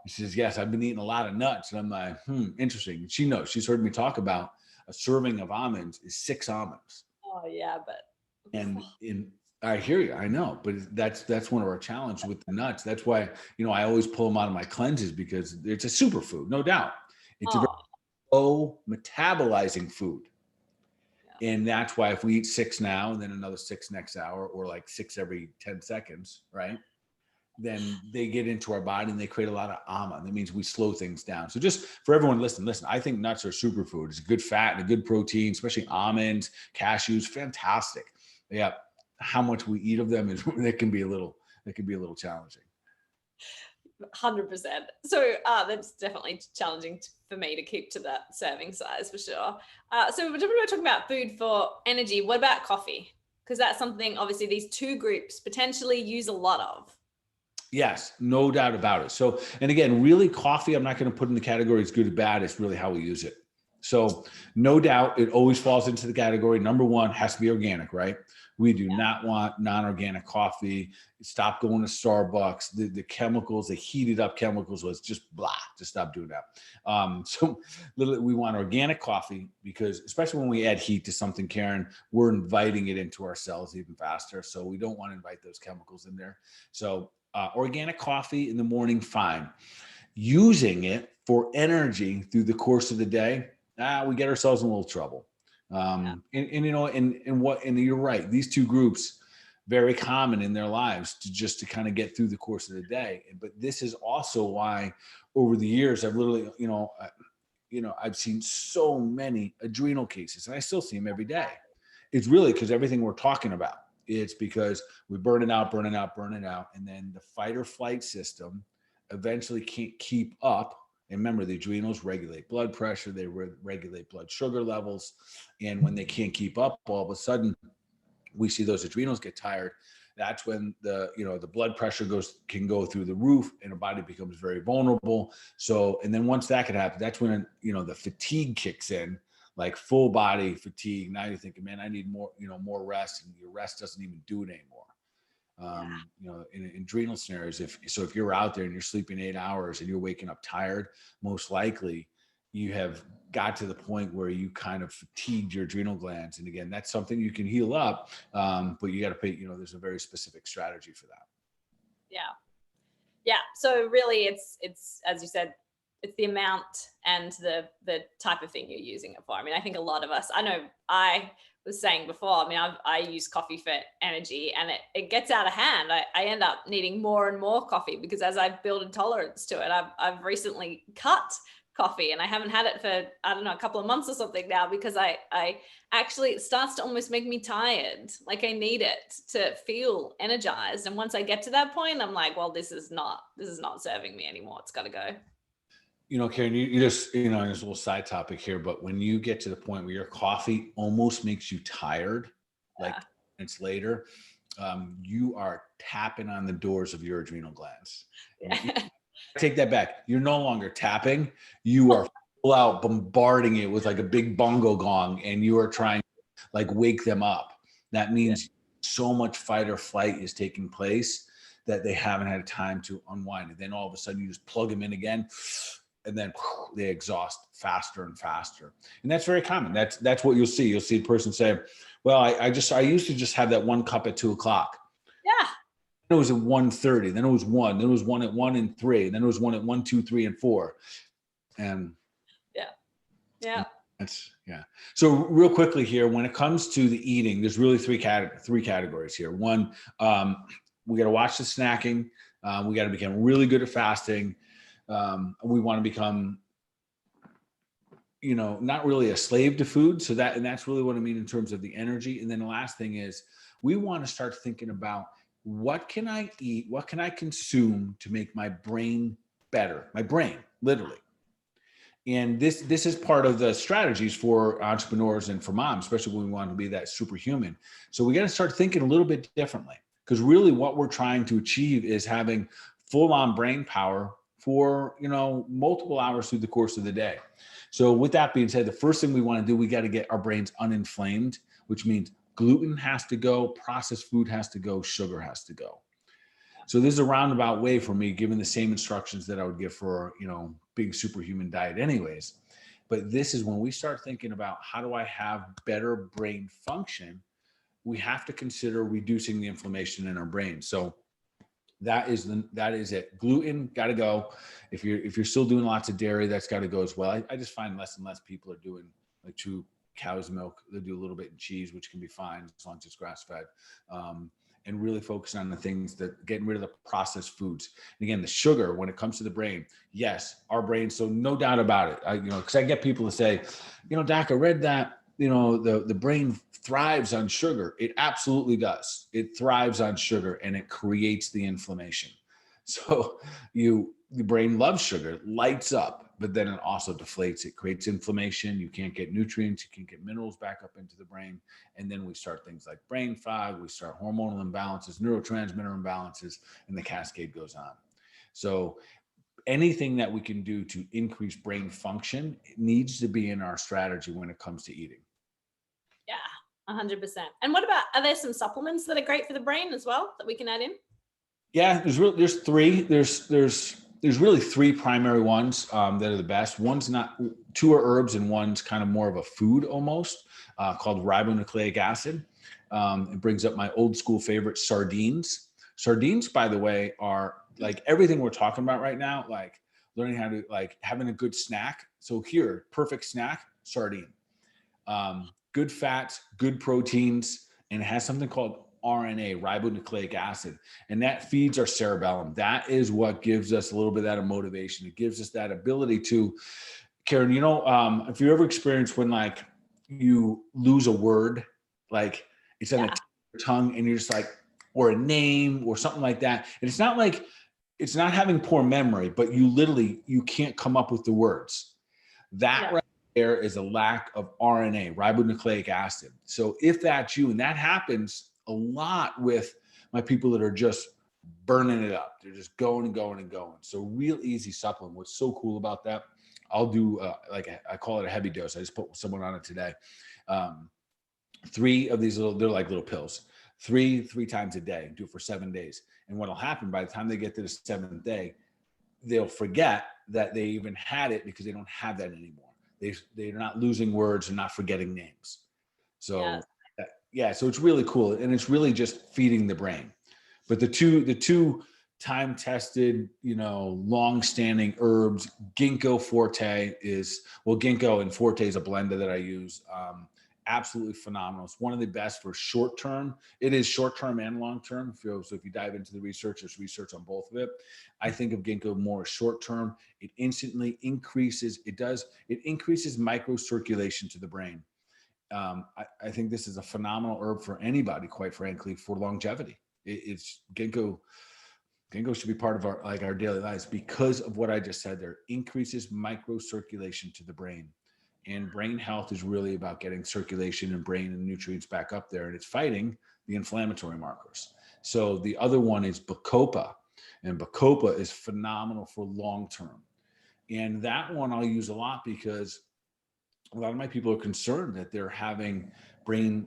she says, yes, I've been eating a lot of nuts. And I'm like, interesting. She knows, she's heard me talk about a serving of almonds is 6 almonds. Oh yeah. And I hear you. I know, but that's one of our challenges with the nuts. That's why, I always pull them out of my cleanses, because it's a superfood, no doubt. It's a very low metabolizing food. Yeah. And that's why if we eat 6 now and then another 6 next hour, or like 6 every 10 seconds, right? Then they get into our body and they create a lot of AMA. That means we slow things down. So just for everyone, listen, I think nuts are superfood. It's a good fat and a good protein, especially almonds, cashews, fantastic. Yeah. How much we eat of them it can be a little challenging. 100%. So that's definitely challenging for me to keep to that serving size for sure. So we're talking about food for energy. What about coffee? Because that's something obviously these two groups potentially use a lot of. Yes, no doubt about it. So, and again, really coffee, I'm not going to put in the category it's good or bad. It's really how we use it. So no doubt it always falls into the category. Number one, has to be organic, right? We do not want non-organic coffee. Stop going to Starbucks. The chemicals, the heated up chemicals, was just blah. Just stop doing that. So literally, we want organic coffee because, especially when we add heat to something, Karen, we're inviting it into our cells even faster. So we don't want to invite those chemicals in there. So organic coffee in the morning, fine. Using it for energy through the course of the day, we get ourselves in a little trouble. And you're right. These two groups, very common in their lives to kind of get through the course of the day. But this is also why over the years, I've literally, I've seen so many adrenal cases, and I still see them every day. It's really because everything we're talking about, it's because we burn it out. And then the fight or flight system eventually can't keep up. And remember, the adrenals regulate blood pressure, they regulate blood sugar levels. And when they can't keep up, all of a sudden we see those adrenals get tired. That's when the blood pressure can go through the roof and the body becomes very vulnerable. So, and then once that could happen, that's when, the fatigue kicks in, like full body fatigue. Now you're thinking, man, I need more rest, and your rest doesn't even do it anymore. In adrenal scenarios, if you're out there and you're sleeping 8 hours and you're waking up tired, most likely you have got to the point where you kind of fatigued your adrenal glands. And again, that's something you can heal up, but you got to pay, there's a very specific strategy for that. Yeah. So really it's, as you said, it's the amount and the type of thing you're using it for. I mean, I think a lot of us, I know I was saying before, I mean, I use coffee for energy, and it gets out of hand. I end up needing more and more coffee because as I build a tolerance to it, I've recently cut coffee, and I haven't had it for, I don't know, a couple of months or something now, because I actually, it starts to almost make me tired. Like I need it to feel energized. And once I get to that point, I'm like, well, this is not serving me anymore. It's got to go. Karen, you just, there's a little side topic here, but when you get to the point where your coffee almost makes you tired, like minutes later, you are tapping on the doors of your adrenal glands. Take that back. You're no longer tapping. You are full out bombarding it with like a big bongo gong, and you are trying to like wake them up. That means so much fight or flight is taking place that they haven't had time to unwind. And then all of a sudden you just plug them in again, and then they exhaust faster and faster. And that's very common. That's what you'll see. You'll see a person say, well, I used to just have that one cup at 2:00. Yeah. Then it was at 1:30. Then it was 1. Then it was 1 at 1 and 3. Then it was 1 at 1, 2, 3, and 4. And yeah. So real quickly here, when it comes to the eating, there's really three categories here. One, we got to watch the snacking. We got to become really good at fasting. We want to become, not really a slave to food. So that's really what I mean in terms of the energy. And then the last thing is we want to start thinking about, what can I eat? What can I consume to make my brain better? My brain, literally. And this is part of the strategies for entrepreneurs and for moms, especially when we want to be that superhuman. So we got to start thinking a little bit differently, because really what we're trying to achieve is having full-on brain power for, multiple hours through the course of the day. So with that being said, the first thing we want to do, we got to get our brains uninflamed, which means gluten has to go, processed food has to go, sugar has to go. So this is a roundabout way for me, given the same instructions that I would give for, big superhuman diet anyways. But this is when we start thinking about, how do I have better brain function? We have to consider reducing the inflammation in our brain. So that is it. Gluten got to go. If you're still doing lots of dairy, that's got to go as well. I just find less and less people are doing like true cow's milk. They do a little bit in cheese, which can be fine as long as it's grass fed. And really focusing on the things that getting rid of the processed foods. And again, the sugar, when it comes to the brain, yes, our brain. So no doubt about it. Because I get people to say, Doc, I read that, the brain thrives on sugar. It absolutely does. It thrives on sugar, and it creates the inflammation. So the brain loves sugar, it lights up, but then it also deflates. It creates inflammation. You can't get nutrients. You can't get minerals back up into the brain. And then we start things like brain fog. We start hormonal imbalances, neurotransmitter imbalances, and the cascade goes on. So anything that we can do to increase brain function needs to be in our strategy when it comes to eating. Yeah, 100%. And what about, are there some supplements that are great for the brain as well that we can add in? Yeah, there's three. There's really three primary ones that are the best. One's not, two are herbs and one's kind of more of a food almost, called ribonucleic acid. It brings up my old school favorite, sardines. Sardines, by the way, are like everything we're talking about right now, like learning how to, like having a good snack. So here, perfect snack, sardine. Good fats, good proteins, and it has something called RNA, ribonucleic acid, and that feeds our cerebellum. That is what gives us a little bit of that motivation. It gives us that ability to, Karen, if you ever experienced when like you lose a word, like it's on the tongue and you're just like, or a name or something like that. And it's not like, it's not having poor memory, but you can't come up with the words. That right there is a lack of RNA, ribonucleic acid. So if that's you, and that happens a lot with my people that are just burning it up. They're just going and going and going. So real easy supplement. What's so cool about that, I'll do I call it a heavy dose. I just put someone on it today. 3 of these they're like little pills, three times a day, do it for 7 days. And what'll happen by the time they get to the 7th day, they'll forget that they even had it because they don't have that anymore. They're not losing words and not forgetting names. So so it's really cool. And it's really just feeding the brain. But the two time-tested, long-standing herbs, ginkgo forte ginkgo and forte is a blender that I use. Absolutely phenomenal. It's one of the best for short-term. It is short-term and long-term. So if you dive into the research, there's research on both of it. I think of ginkgo more short-term. It instantly increases, it increases microcirculation to the brain. I think this is a phenomenal herb for anybody, quite frankly, for longevity. It's ginkgo should be part of our daily lives because of what I just said there. Increases microcirculation to the brain. And brain health is really about getting circulation and brain and nutrients back up there. And it's fighting the inflammatory markers. So the other one is Bacopa. And Bacopa is phenomenal for long-term. And that one I'll use a lot because a lot of my people are concerned that they're having brain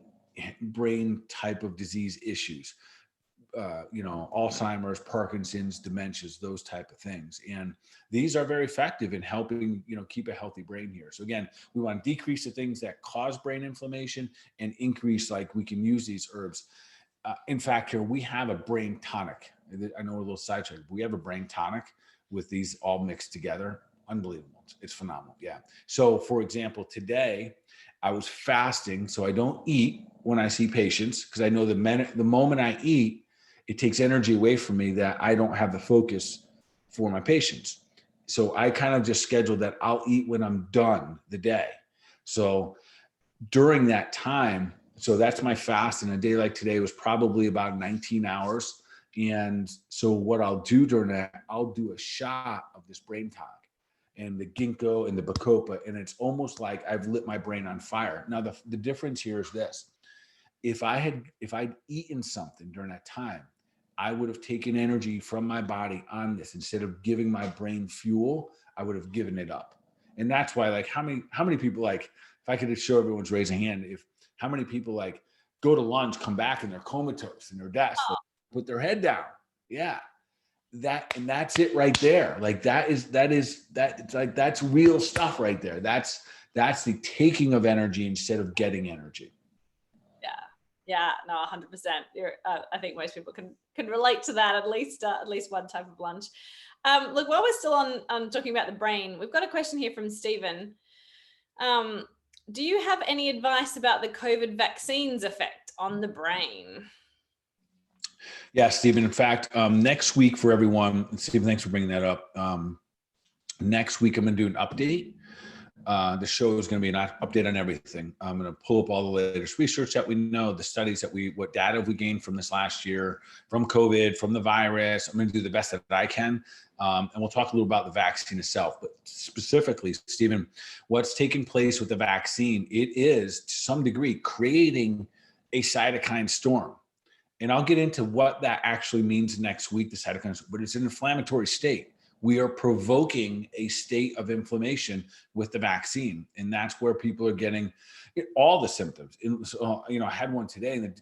type of disease issues. Alzheimer's, Parkinson's, dementias, those type of things. And these are very effective in helping, keep a healthy brain here. So again, we want to decrease the things that cause brain inflammation and increase, we can use these herbs. In fact, here we have a brain tonic. I know we're a little sidetracked, but we have a brain tonic with these all mixed together. Unbelievable. It's phenomenal. Yeah. So for example, today I was fasting. So I don't eat when I see patients because I know the moment I eat, it takes energy away from me that I don't have the focus for my patients. So I kind of just schedule that I'll eat when I'm done the day. So during that time, so that's my fast. And a day like today was probably about 19 hours. And so what I'll do during that, I'll do a shot of this brain tonic and the ginkgo and the bacopa. And it's almost like I've lit my brain on fire. Now, the difference here is this. If I'd eaten something during that time, I would have taken energy from my body on this. Instead of giving my brain fuel, I would have given it up. And that's why, how many people, if I could just show everyone's raising hand, how many people go to lunch, come back and they're comatose in their desk, put their head down. Yeah. That's it right there. That's real stuff right there. That's the taking of energy instead of getting energy. Yeah, no, 100%. I think most people can relate to that, at least one type of lunch. Look, while we're still on talking about the brain, we've got a question here from Stephen. Do you have any advice about the COVID vaccine's effect on the brain? Yeah, Stephen. In fact, next week for everyone, Stephen, thanks for bringing that up. Next week, I'm going to do an update. The show is going to be an update on everything. I'm going to pull up all the latest research that we know, the studies what data have we gained from this last year, from COVID, from the virus. I'm going to do the best that I can. And we'll talk a little about the vaccine itself, but specifically, Stephen, what's taking place with the vaccine, it is to some degree creating a cytokine storm. And I'll get into what that actually means next week, the cytokines, but it's an inflammatory state. we are provoking a state of inflammation with the vaccine. And that's where people are getting all the symptoms. So, I had one today and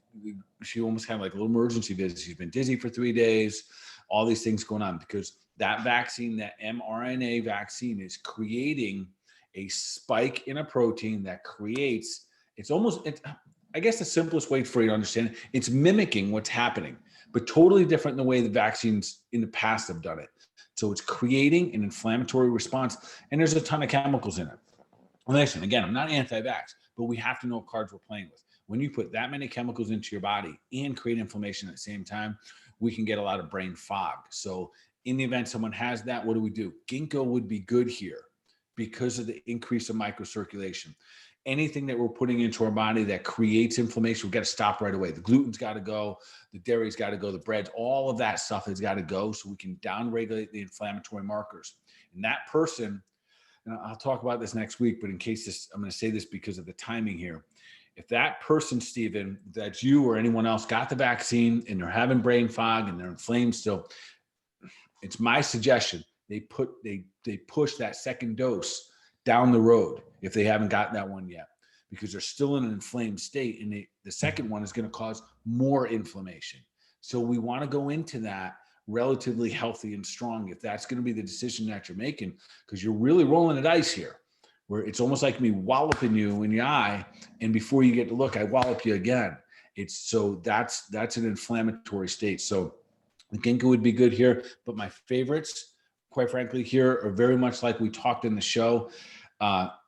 she almost had like a little emergency visit. She's been dizzy for 3 days, all these things going on because that vaccine, that mRNA vaccine, is creating a spike in a protein that creates, I guess the simplest way for you to understand it, it's mimicking what's happening, but totally different than the way the vaccines in the past have done it. So it's creating an inflammatory response, and there's a ton of chemicals in it. Listen, again, I'm not anti-vax, but we have to know what cards we're playing with. When you put that many chemicals into your body and create inflammation at the same time, we can get a lot of brain fog. So in the event someone has that, what do? Ginkgo would be good here because of the increase of microcirculation. Anything that we're putting into our body that creates inflammation, we've got to stop right away. The gluten's got to go, the dairy's got to go, the breads, all of that stuff has got to go so we can downregulate the inflammatory markers. And that person, and I'll talk about this next week, but in case I'm going to say this because of the timing here. If that person, Stephen, that's you or anyone else, got the vaccine and they're having brain fog and they're inflamed still, it's my suggestion they push that second dose down the road if they haven't gotten that one yet, because they're still in an inflamed state, and the second one is going to cause more inflammation. So we want to go into that relatively healthy and strong if that's going to be the decision that you're making, because you're really rolling the dice here, where it's almost like me walloping you in the eye, and before you get to look, I wallop you again. That's an inflammatory state. So the ginkgo would be good here, but my favorites, quite frankly, here are very much like we talked in the show.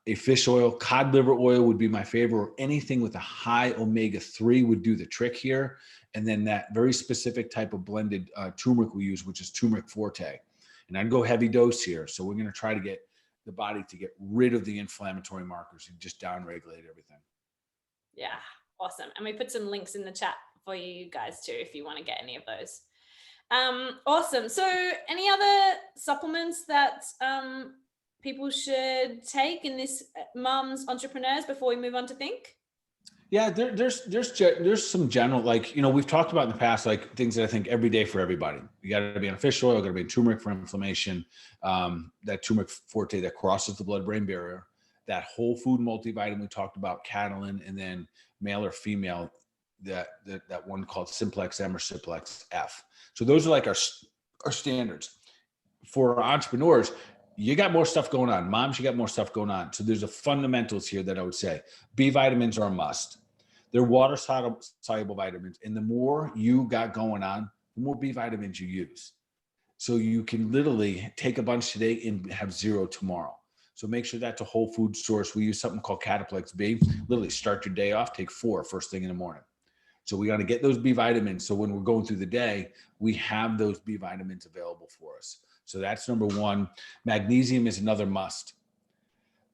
A fish oil, cod liver oil would be my favorite, or anything with a high omega-3 would do the trick here. And then that very specific type of blended turmeric we use, which is turmeric forte. And I'd go heavy dose here. So we're going to try to get the body to get rid of the inflammatory markers and just downregulate everything. Yeah, awesome. And we put some links in the chat for you guys too, if you want to get any of those. Awesome. So any other supplements that people should take in this Mums Entrepreneurs before we move on to think? Yeah, there's some general, like, we've talked about in the past, like things that I think every day for everybody. You got to be on a fish oil, got to be on turmeric for inflammation, that turmeric forte that crosses the blood-brain barrier, that whole food multivitamin we talked about, Catalin, and then male or female, that one called Simplex M or Simplex F. So those are like our standards. For entrepreneurs, you got more stuff going on. Moms, you got more stuff going on. So there's the fundamentals here that I would say. B vitamins are a must. They're water soluble vitamins. And the more you got going on, the more B vitamins you use. So you can literally take a bunch today and have 0 tomorrow. So make sure that's a whole food source. We use something called Cataplex B. Literally start your day off, take 4 first thing in the morning. So we got to get those B vitamins. So when we're going through the day, we have those B vitamins available for us. So that's number one. Magnesium is another must.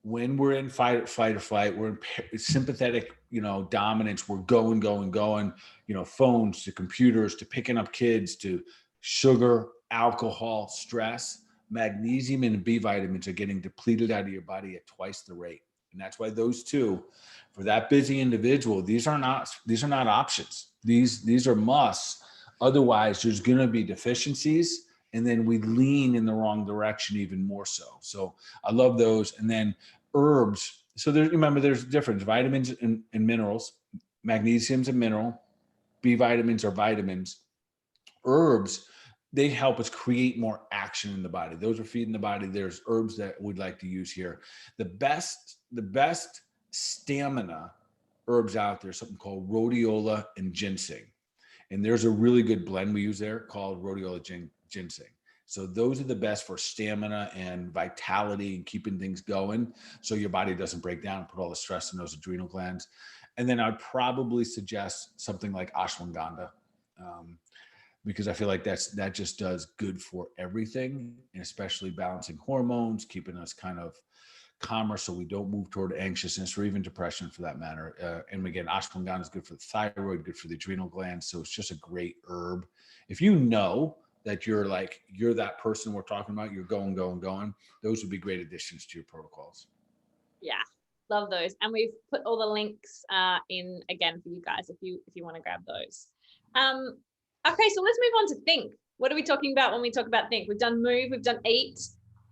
When we're in fight or flight, we're in sympathetic, dominance. We're going, phones to computers to picking up kids to sugar, alcohol, stress. Magnesium and B vitamins are getting depleted out of your body at twice the rate. And that's why those two, for that busy individual, these are not options. These are musts. Otherwise, there's going to be deficiencies, and then we lean in the wrong direction even more so. So I love those. And then herbs. So there's difference. Vitamins and minerals. Magnesium's a mineral. B vitamins are vitamins. Herbs, they help us create more action in the body. Those are feeding the body. There's herbs that we'd like to use here. The best stamina herbs out there, something called rhodiola and ginseng. And there's a really good blend we use there called rhodiola ginseng. So those are the best for stamina and vitality and keeping things going, so your body doesn't break down and put all the stress in those adrenal glands. And then I'd probably suggest something like ashwagandha, because I feel like that just does good for everything, and especially balancing hormones, keeping us kind of calmer so we don't move toward anxiousness or even depression for that matter. And again, ashwagandha is good for the thyroid, good for the adrenal glands. So it's just a great herb. If you know that you're that person we're talking about, you're going, those would be great additions to your protocols. Yeah, love those. And we've put all the links in again for you guys if you want to grab those. Okay, so let's move on to think. What are we talking about when we talk about think? We've done move, we've done eat.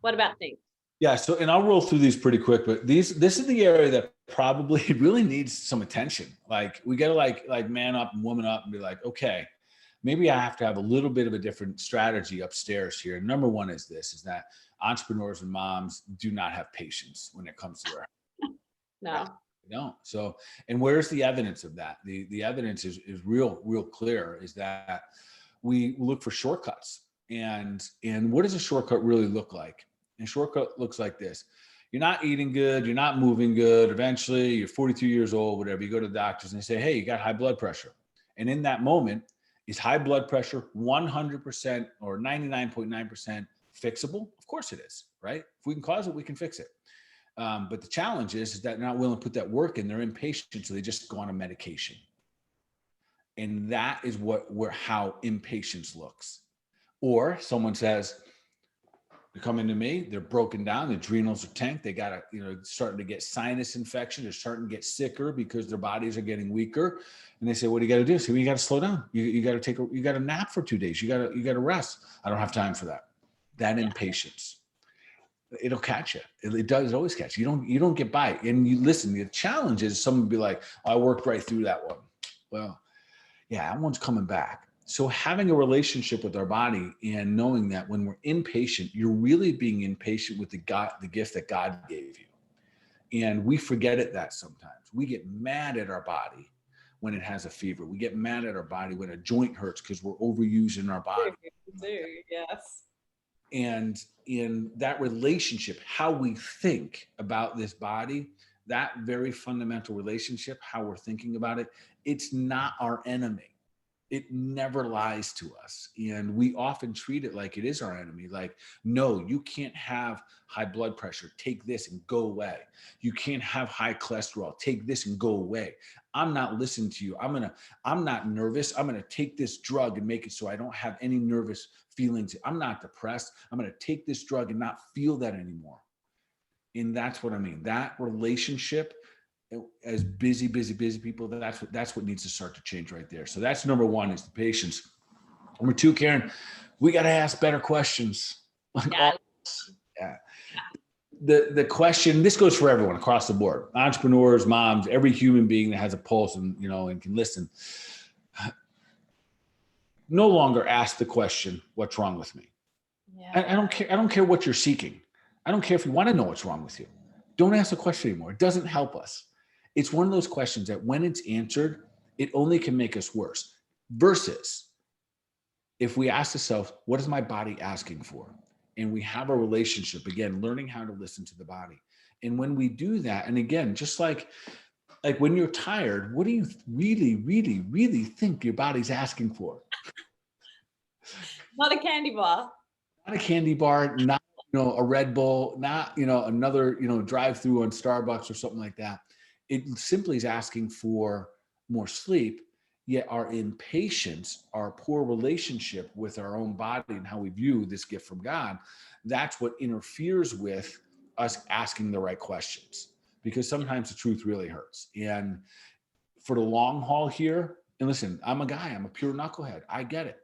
What about think? Yeah. So, and I'll roll through these pretty quick, but this is the area that probably really needs some attention. Like we got to like man up and woman up and be like, okay, maybe I have to have a little bit of a different strategy upstairs here. Number one is that entrepreneurs and moms do not have patience when it comes to their No. right? They don't. So, and where's the evidence of that? The evidence is real clear, is that we look for shortcuts. And what does a shortcut really look like? And a shortcut looks like this. You're not eating good, you're not moving good. Eventually, you're 42 years old, whatever. You go to the doctors and they say, hey, you got high blood pressure. And in that moment, is high blood pressure 100% or 99.9% fixable? Of course it is, right? If we can cause it, we can fix it. But the challenge is that they're not willing to put that work in. They're impatient, so they just go on a medication. And that is how impatience looks. Or someone says, they're coming to me, they're broken down, the adrenals are tanked, they got starting to get sinus infection, they're starting to get sicker because their bodies are getting weaker. And they say, what do you got to do? So you got to slow down. You got to you got to nap for 2 days. You got to rest. I don't have time for that. That impatience. It'll catch you. It does always catch you. You don't get by. And you listen, the challenge is someone would be like, oh, I worked right through that one. Well, yeah, that one's coming back. So having a relationship with our body and knowing that when we're impatient, you're really being impatient with the gift that God gave you. And we forget that sometimes. We get mad at our body when it has a fever. We get mad at our body when a joint hurts because we're overusing our body. We do, yes. And in that relationship, how we think about this body, that very fundamental relationship, how we're thinking about it, it's not our enemy. It never lies to us. And we often treat it like it is our enemy. Like, no, you can't have high blood pressure. Take this and go away. You can't have high cholesterol. Take this and go away. I'm not listening to you. I'm not nervous. I'm going to take this drug and make it so I don't have any nervous feelings. I'm not depressed. I'm going to take this drug and not feel that anymore. And that's what I mean. That relationship, as busy people, that's what needs to start to change right there. So that's number one, is the patience. Number two, Karen, we got to ask better questions. Yeah. The question, this goes for everyone across the board, entrepreneurs, moms, every human being that has a pulse and can listen. No longer ask the question, what's wrong with me? Yeah. I don't care what you're seeking. I don't care if you want to know what's wrong with you. Don't ask the question anymore. It doesn't help us. It's one of those questions that when it's answered, it only can make us worse. Versus if we ask ourselves, what is my body asking for? And we have a relationship, again, learning how to listen to the body. And when we do that, and again, just like when you're tired, what do you really think your body's asking for? Not a candy bar. Not a candy bar, not a Red Bull, not another drive-through on Starbucks or something like that. It simply is asking for more sleep. Yet our impatience, our poor relationship with our own body and how we view this gift from God, that's what interferes with us asking the right questions. Because sometimes the truth really hurts. And for the long haul here, and listen, I'm a guy, I'm a pure knucklehead. I get it.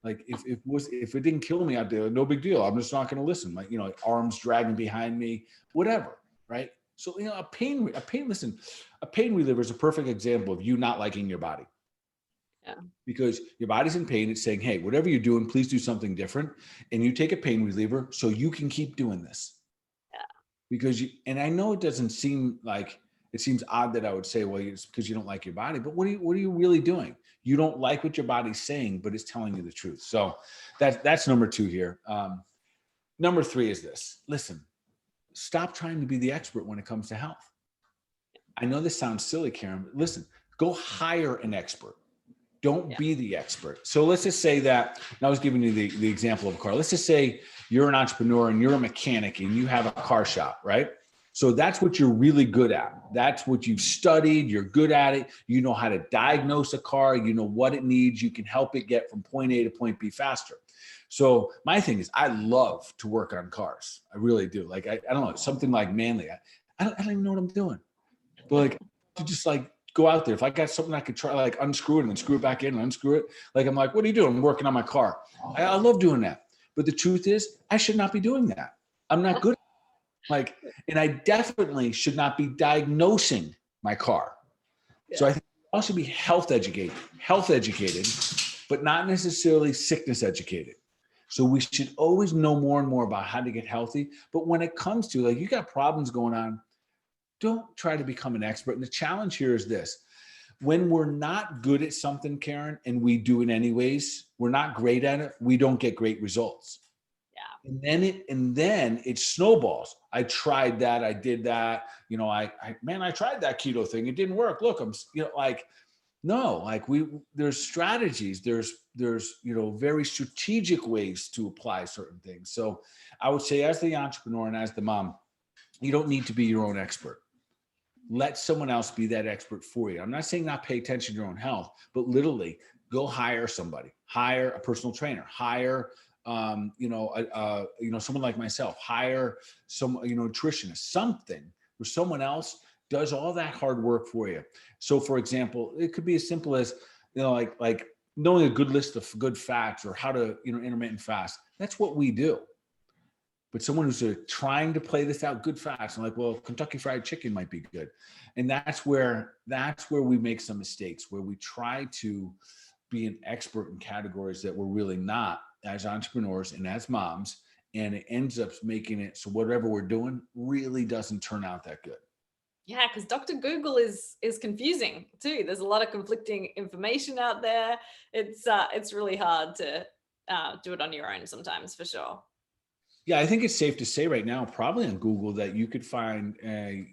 Like if it didn't kill me out there, no big deal. I'm just not going to listen. Like, arms dragging behind me, whatever. Right. So, a pain reliever is a perfect example of you not liking your body. Yeah. Because your body's in pain. It's saying, hey, whatever you're doing, please do something different. And you take a pain reliever so you can keep doing this. Yeah. Because and I know it doesn't seem like, it seems odd that I would say, well, it's because you don't like your body, but what are you really doing? You don't like what your body's saying, but it's telling you the truth. So that's number two here. Number three is this. Listen, stop trying to be the expert when it comes to health. I know this sounds silly, Karen, but listen, go hire an expert. Don't be the expert. So let's just say that, and I was giving you the example of a car. Let's just say you're an entrepreneur and you're a mechanic and you have a car shop, right? So that's what you're really good at. That's what you've studied. You're good at it. You know how to diagnose a car. You know what it needs. You can help it get from point A to point B faster. So my thing is, I love to work on cars. I really do. Like, I don't know, something like manly. I don't even know what I'm doing. But to just go out there. If I got something I could try, like unscrew it and then screw it back in and unscrew it. Like, I'm like, what are you doing? I'm working on my car. I love doing that. But the truth is, I should not be doing that. I'm not good. Like, and I definitely should not be diagnosing my car. Yeah. So I think I should be health educated, but not necessarily sickness educated. So we should always know more and more about how to get healthy. But when it comes to, like, you got problems going on, don't try to become an expert. And the challenge here is this: when we're not good at something, Karen, and we do it anyways, we're not great at it, we don't get great results. Yeah. And then it snowballs. I tried that, I did that, you know, I tried that keto thing, it didn't work. Look, I'm, you know, like, no, like there's strategies, there's, you know, very strategic ways to apply certain things. So I would say, as the entrepreneur and as the mom, you don't need to be your own expert. Let someone else be that expert for you. I'm not saying not pay attention to your own health, but literally go hire somebody, hire a personal trainer, hire, you know, someone like myself, hire some, you know, nutritionist, something where someone else does all that hard work for you. So, for example, it could be as simple as, you know, like knowing a good list of good fats or how to, you know, intermittent fast. That's what we do. But someone who's trying to play this out, good fats, and like, well, Kentucky Fried Chicken might be good. And that's where we make some mistakes, where we try to be an expert in categories that we're really not, as entrepreneurs and as moms. And it ends up making it so whatever we're doing really doesn't turn out that good. Yeah, because Dr. Google is confusing too. There's a lot of conflicting information out there. It's really hard to do it on your own sometimes, for sure. Yeah, I think it's safe to say right now, probably on Google, that you could find an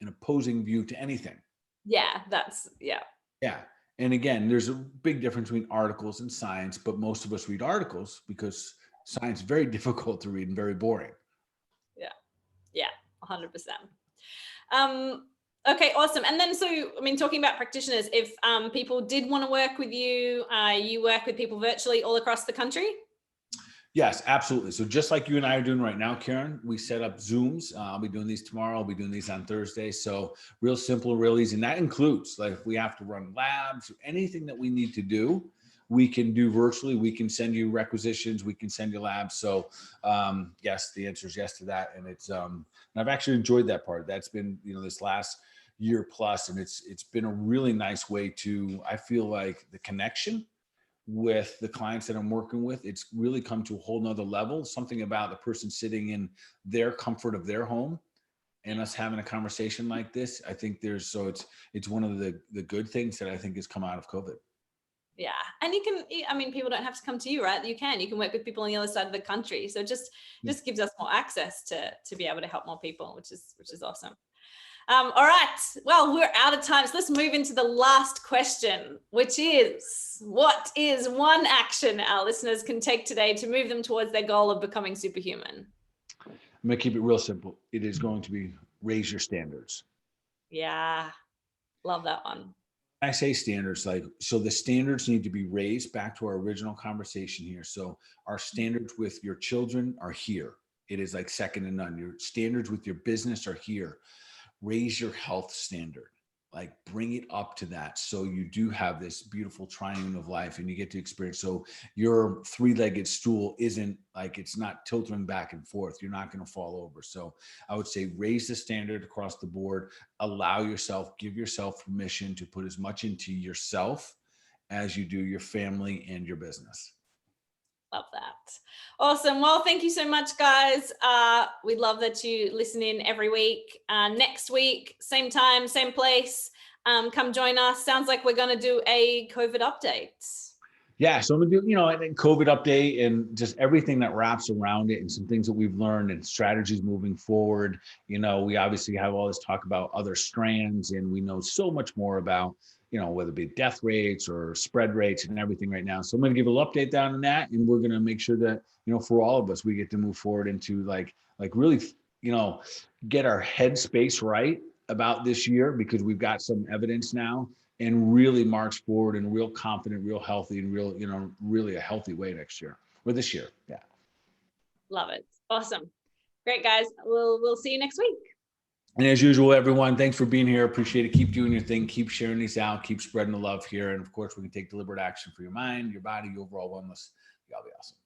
opposing view to anything. Yeah, Yeah. And again, there's a big difference between articles and science, but most of us read articles because science is very difficult to read and very boring. Yeah, 100%. Okay, awesome. And then, so, I mean, talking about practitioners, if people did want to work with you, you work with people virtually all across the country? Yes, absolutely. So just like you and I are doing right now, Karen, we set up Zooms. I'll be doing these tomorrow. I'll be doing these on Thursday. So real simple, real easy. And that includes, like, if we have to run labs, anything that we need to do, we can do virtually. We can send you requisitions. We can send you labs. So yes, the answer is yes to that. And it's, and I've actually enjoyed that part. That's been, you know, this last year plus, and it's been a really nice way to, I feel like, the connection with the clients that I'm working with, it's really come to a whole nother level. Something about the person sitting in their comfort of their home and us having a conversation like this. I think it's one of the good things that I think has come out of COVID. Yeah. And you can, I mean, people don't have to come to you, right? You can work with people on the other side of the country. So just gives us more access to be able to help more people, which is awesome. All right. Well, we're out of time. So let's move into the last question, which is, what is one action our listeners can take today to move them towards their goal of becoming superhuman? I'm going to keep it real simple. It is going to be raise your standards. Yeah. Love that one. I say standards, so the standards need to be raised, back to our original conversation here. So our standards with your children are here. It is like second to none. Your standards with your business are here. Raise your health standard, like bring it up to that. So you do have this beautiful triangle of life and you get to experience. So your three-legged stool isn't like, it's not tilting back and forth. You're not going to fall over. So I would say raise the standard across the board, give yourself permission to put as much into yourself as you do your family and your business. Love that. Awesome. Well, thank you so much, guys. We love that you listen in every week. Next week, same time, same place. Come join us. Sounds like we're going to do a COVID update. Yeah, so I'm gonna do, I think COVID update and just everything that wraps around it and some things that we've learned and strategies moving forward. We obviously have all this talk about other strands, and we know so much more about, whether it be death rates or spread rates and everything right now. So I'm gonna give a little update down on that, and we're gonna make sure that, for all of us, we get to move forward into like really, get our headspace right about this year, because we've got some evidence now, and really march forward in real confident, real healthy, and real, really a healthy way next year or this year. Yeah. Love it. Awesome. Great, guys. We'll see you next week. And as usual, everyone, thanks for being here. Appreciate it. Keep doing your thing. Keep sharing these out. Keep spreading the love here. And of course, we can take deliberate action for your mind, your body, your overall wellness. Y'all be awesome.